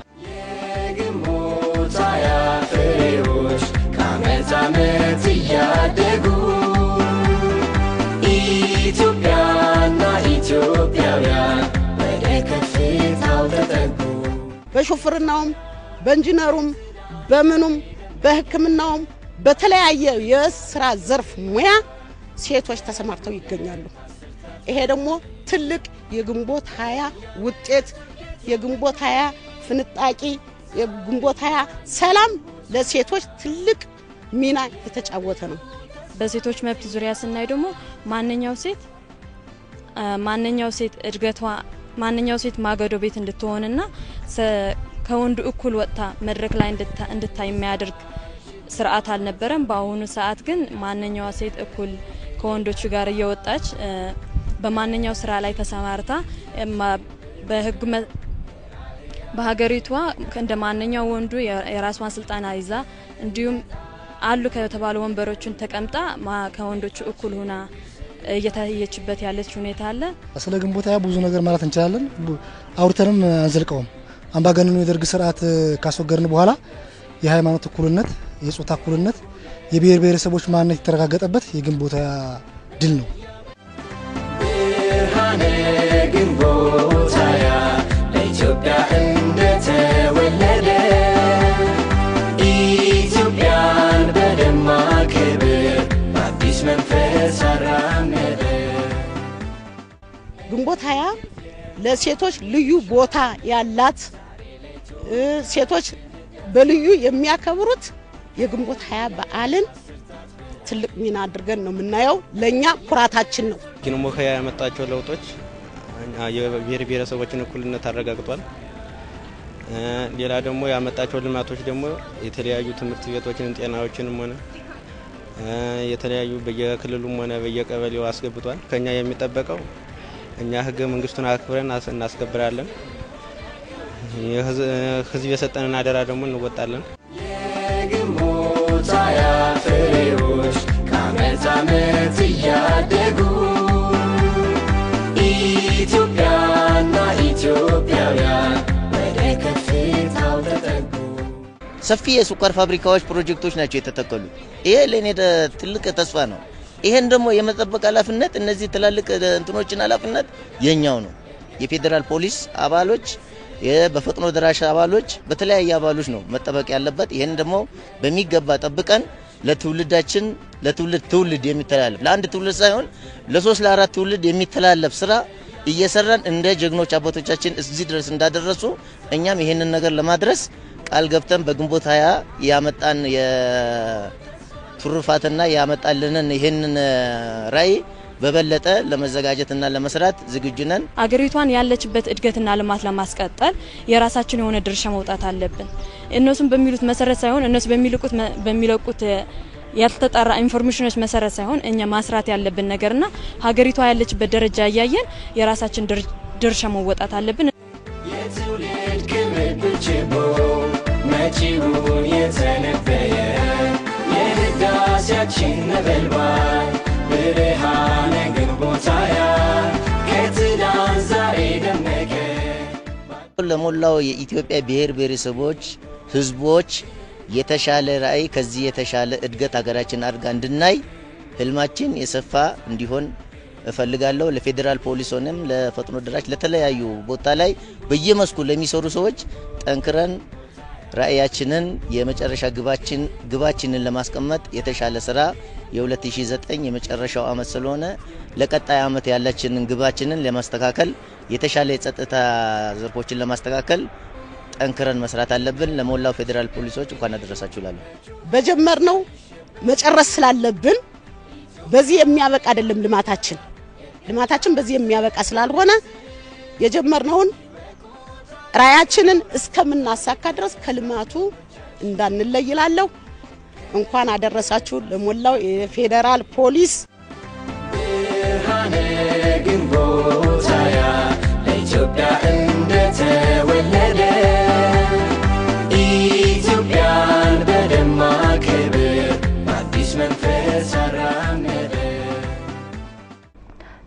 የግንቦት 20 ፍሬዎች ከዓመት ዓመት እያደጉ ኢትዮጵያና ኢትዮጵያውያን ወደ ከፍታው ተጠጉ። በሹፍርናውም በኢንጂነሩም በምኑም በሕክምናውም በተለያየ የስራ ዘርፍ ሙያ ሴቶች ተሰማርተው ይገኛሉ። ይሄ ደግሞ ትልቅ የግንቦት 20 ውጤት የግንቦት 20 ፍንጣቂ የግንቦት 20 ሰላም ለሴቶች ትልቅ ሚና የተጫወተ ነው። በሴቶች መብት ዙሪያ ስናይ ደግሞ ማንኛው ሴት እድገቷ ማንኛው ሴት ማገዶ ቤት እንድትሆንና ከወንዱ እኩል ወጣ መድረክ ላይ እንድታይ የሚያደርግ ስርዓት አልነበረም። በአሁኑ ሰዓት ግን ማንኛው ሴት እኩል ከወንዶቹ ጋር እየወጣች በማንኛው ስራ ላይ ተሰማርታ በህግ በሀገሪቷ እንደ ማንኛው ወንዱ የራሷን ስልጣን ይዛ እንዲሁም አሉ ከተባሉ ወንበሮችን ተቀምጣ ከወንዶቹ እኩል ሆና እየታየችበት ያለች ሁኔታ አለ። ስለ ግንቦት 20 ብዙ ነገር ማለት እንችላለን። አውርተንም አንዘልቀውም። አምባገነኑ የደርግ ስርዓት ካስወገድን በኋላ የሃይማኖት እኩልነት፣ የጾታ እኩልነት፣ የብሔር ብሔረሰቦች ማንነት የተረጋገጠበት የግንቦት 20 ድል ነው። ብርሃነ ግንቦት 20 ለኢትዮጵያ እንደተወለደ ኢትዮጵያን በደማቅ ክብር በአዲስ መንፈስ አራመደ። ግንቦት 20 ለሴቶች ልዩ ቦታ ያላት ሴቶች በልዩ የሚያከብሩት የግንቦት 20 በዓልን ትልቅ ሚና አድርገን ነው የምናየው። ለኛ ኩራታችን ነው። ግንቦት 20 ያመጣቸው ለውጦች የብሔር ብሔረሰቦችን እኩልነት አረጋግጧል። ሌላ ደግሞ ያመጣቸው ልማቶች ደግሞ የተለያዩ ትምህርት ቤቶችን፣ ጤናዎችንም ሆነ የተለያዩ በየክልሉም ሆነ በየቀበሌው አስገብቷል። ከኛ የሚጠበቀው እኛ ህገ መንግስቱን አክብረን እናስከብራለን። ህዝብ የሰጠንን አደራ ደግሞ እንወጣለን። የግንቦት 20 ፍሬዎች ከዓመት ዓመት እያደጉ ኢትዮጵያና ኢትዮጵያውያን ወደ ከፍታው ተጠጉ። ሰፊ የስኳር ፋብሪካዎች ፕሮጀክቶች ናቸው የተተከሉ። ይሄ ለኔ ትልቅ ተስፋ ነው። ይሄን ደግሞ የመጠበቅ ኃላፊነት እነዚህ ትላልቅ እንትኖችን ኃላፊነት የኛው ነው። የፌደራል ፖሊስ አባሎች፣ በፈጥኖ ደራሽ አባሎች፣ በተለያየ አባሎች ነው መጠበቅ ያለበት። ይሄን ደግሞ በሚገባ ጠብቀን ለትውልዳችን ለትውልድ የሚተላለፍ ለአንድ ትውልድ ሳይሆን ለ3 ለ4 ትውልድ የሚተላለፍ ስራ እየሰራን እንደ ጀግኖች አባቶቻችን እዚህ ድረስ እንዳደረሱ እኛም ይሄንን ነገር ለማድረስ ቃል ገብተን በግንቦት 20 ያመጣን የቱርፋትና ያመጣልንን ይሄንን ራይ በበለጠ ለመዘጋጀትና ለመስራት ዝግጁ ነን። አገሪቷን ያለችበት እድገትና ልማት ለማስቀጠል የራሳችን የሆነ ድርሻ መውጣት አለብን። እነሱም በሚሉት መሰረት ሳይሆን እነሱ በሚለቁት ያልተጣራ ኢንፎርሜሽኖች መሰረት ሳይሆን እኛ ማስራት ያለብን ነገርና ሀገሪቷ ያለችበት ደረጃ ያያየን የራሳችን ድርሻ መወጣት አለብን። የትውልድ ክብር ችቦ መጪውን የተነበየ የህዳሴያችን ነበልባል ብርሃነ ግንቦት 20 ከትላንት ዛሬ ደመቀ። ለሞላው የኢትዮጵያ ብሔር ብሔረሰቦች ህዝቦች የተሻለ ራዕይ ከዚህ የተሻለ እድገት ሀገራችን አድርጋ እንድናይ ህልማችን የሰፋ እንዲሆን እፈልጋለሁ። ለፌደራል ፖሊስ ሆነም ለፈጥኖ ደራሽ ለተለያዩ ቦታ ላይ በየመስኩ ለሚሰሩ ሰዎች ጠንክረን ራዕያችንን የመጨረሻ ግባችንን ለማስቀመጥ የተሻለ ስራ የ2009 የመጨረሻው አመት ስለሆነ ለቀጣይ አመት ያለችንን ግባችንን ለማስተካከል የተሻለ የጸጥታ ዘርፎችን ለማስተካከል ጠንክረን መስራት አለብን። ለሞላው ፌደራል ፖሊሶች እንኳን አደረሳችሁ ላሉ በጀመርነው መጨረስ ስላለብን በዚህ የሚያበቃ አይደለም ልማታችን በዚህ የሚያበቃ ስላልሆነ የጀመርነውን ራያችንን እስከምናሳካ ድረስ ከልማቱ እንዳንለይላለሁ። እንኳን አደረሳችሁ ለሞላው የፌደራል ፖሊስ። ብርሃነ ግንቦት 20 ለኢትዮጵያ እንደተወለደ ኢትዮጵያን በደማቅ ክብር በአዲስ መንፈስ አራመደ።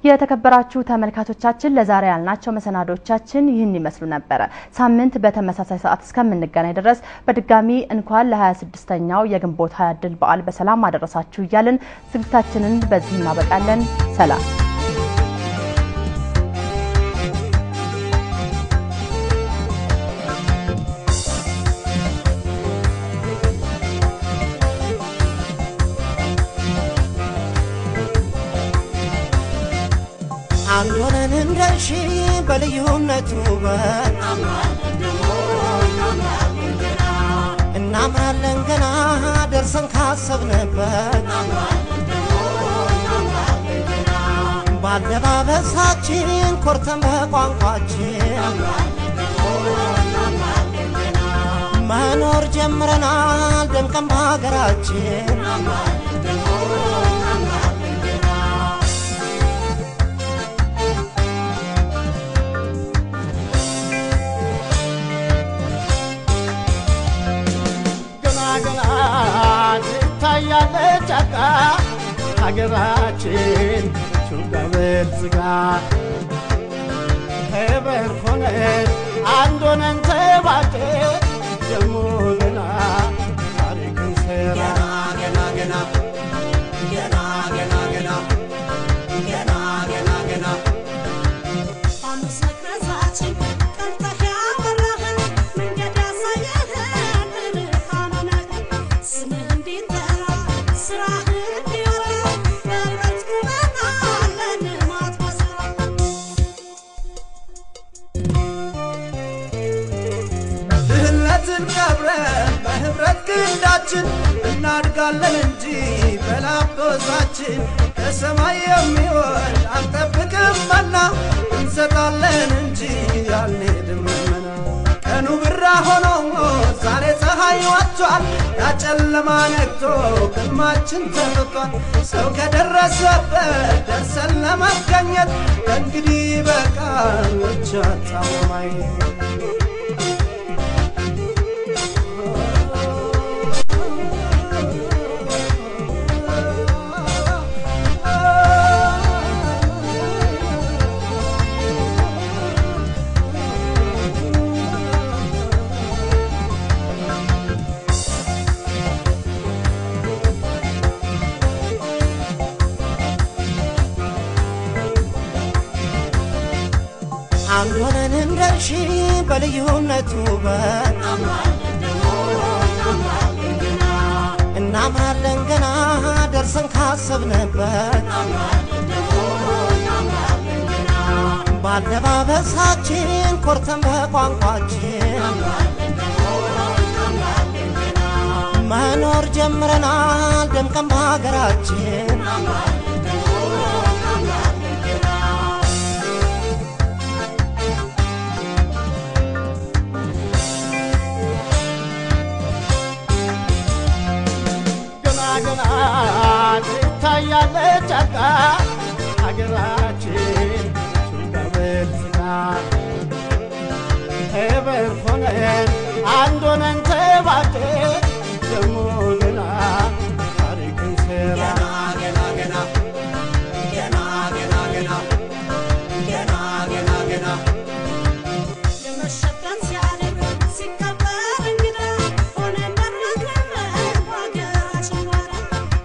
የተከበራችሁ ተመልካቾቻችን ለዛሬ ያልናቸው መሰናዶቻችን ይህን ይመስሉ ነበር። ሳምንት በተመሳሳይ ሰዓት እስከምንገናኝ ድረስ በድጋሚ እንኳን ለ26ኛው የግንቦት 20 ድል በዓል በሰላም አደረሳችሁ እያልን ዝግጅታችንን በዚህ እናበቃለን። ሰላም። አንዶነን እንደሺ በልዩነት ውበት እናምራለን ገና ደርሰን ካሰብንበት ባለባበሳችን ኮርተን በቋንቋችን መኖር ጀምረናል ደምቀን በሀገራችን ትታያለች ጫካ ሀገራችን ሹጋብል ዝጋ ህብር ሆነን አንድ ሆነን ተባብረን ደሞ ገና ታሪክን ሰራ ገና ገና ገና ገና ገና ገና ገና ገና አንሰክረሳችን ቀልጠህ ያበራህን መንገድ ያሳየህን ብርሃኑን ስምህ እንዲጠራ ስራህ እንዲወራ በህብረት ቁመናል ለልማት በስራ ድህነትን ቀብረን በህብረት ክንዳችን እናድጋለን እንጂ በላቦዛችን ከሰማይ የሚወርድ አንጠብቅም መና እንሰጣለን እንጂ አንሄድም መና ቀኑ ብራ ሆኖ ዛሬ ፀሐይ ወጥቷል ያጨለማ ነግቶ ግርማችን ተፈቷል ሰው ከደረሰበት ደርሰን ለመገኘት ከእንግዲህ በቃል ብቻ ታማኝ አንድ ሆነን እንደርሺ በልዩነቱ እናምራለን ገና ደርሰን ካሰብንበት ባለባበሳችን ኮርተን በቋንቋችን መኖር ጀምረናል ደምቀን በሀገራችን ትታያለች ጫካ ሀገራችን ሹጋብል ዝጋ ህብር ሆነን አንድ ሆነን ተባብረን ደሞ ገና ታሪክን ሰራ ገና ገና ገና ገና ገና ገና ገና ገና የመሸበት ሲያድር ሲከበር እንግዳ ሆነን መረክረን በሀገራችን ጓዳ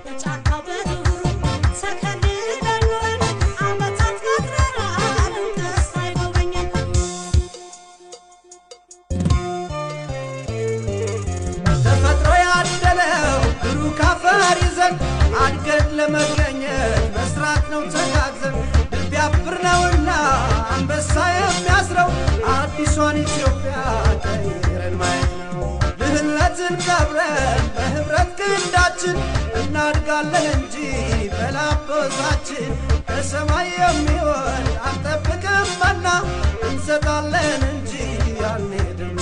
በጫካ በዱሩ ተከልለን ኖረን ዓመታት መክረናል እውቀት ሳይጎበኘን ተፈጥሮ ያደለው ብሩክ አፈር ይዘን አድገን ለመገኘት መስራት ነው ተጋግዘን ድል ቢያብር ነውና አንበሳ የሚያስረው አዲሷን ኢትዮጵያ ቀይረን ማየት ነው ድህነትን ቀብረን በህብረት ክንዳችን እናድጋለን እንጂ በላቦዛችን ከሰማይ የሚወርድ አንጠብቅም መና እንሰጣለን እንጂ አንሄድም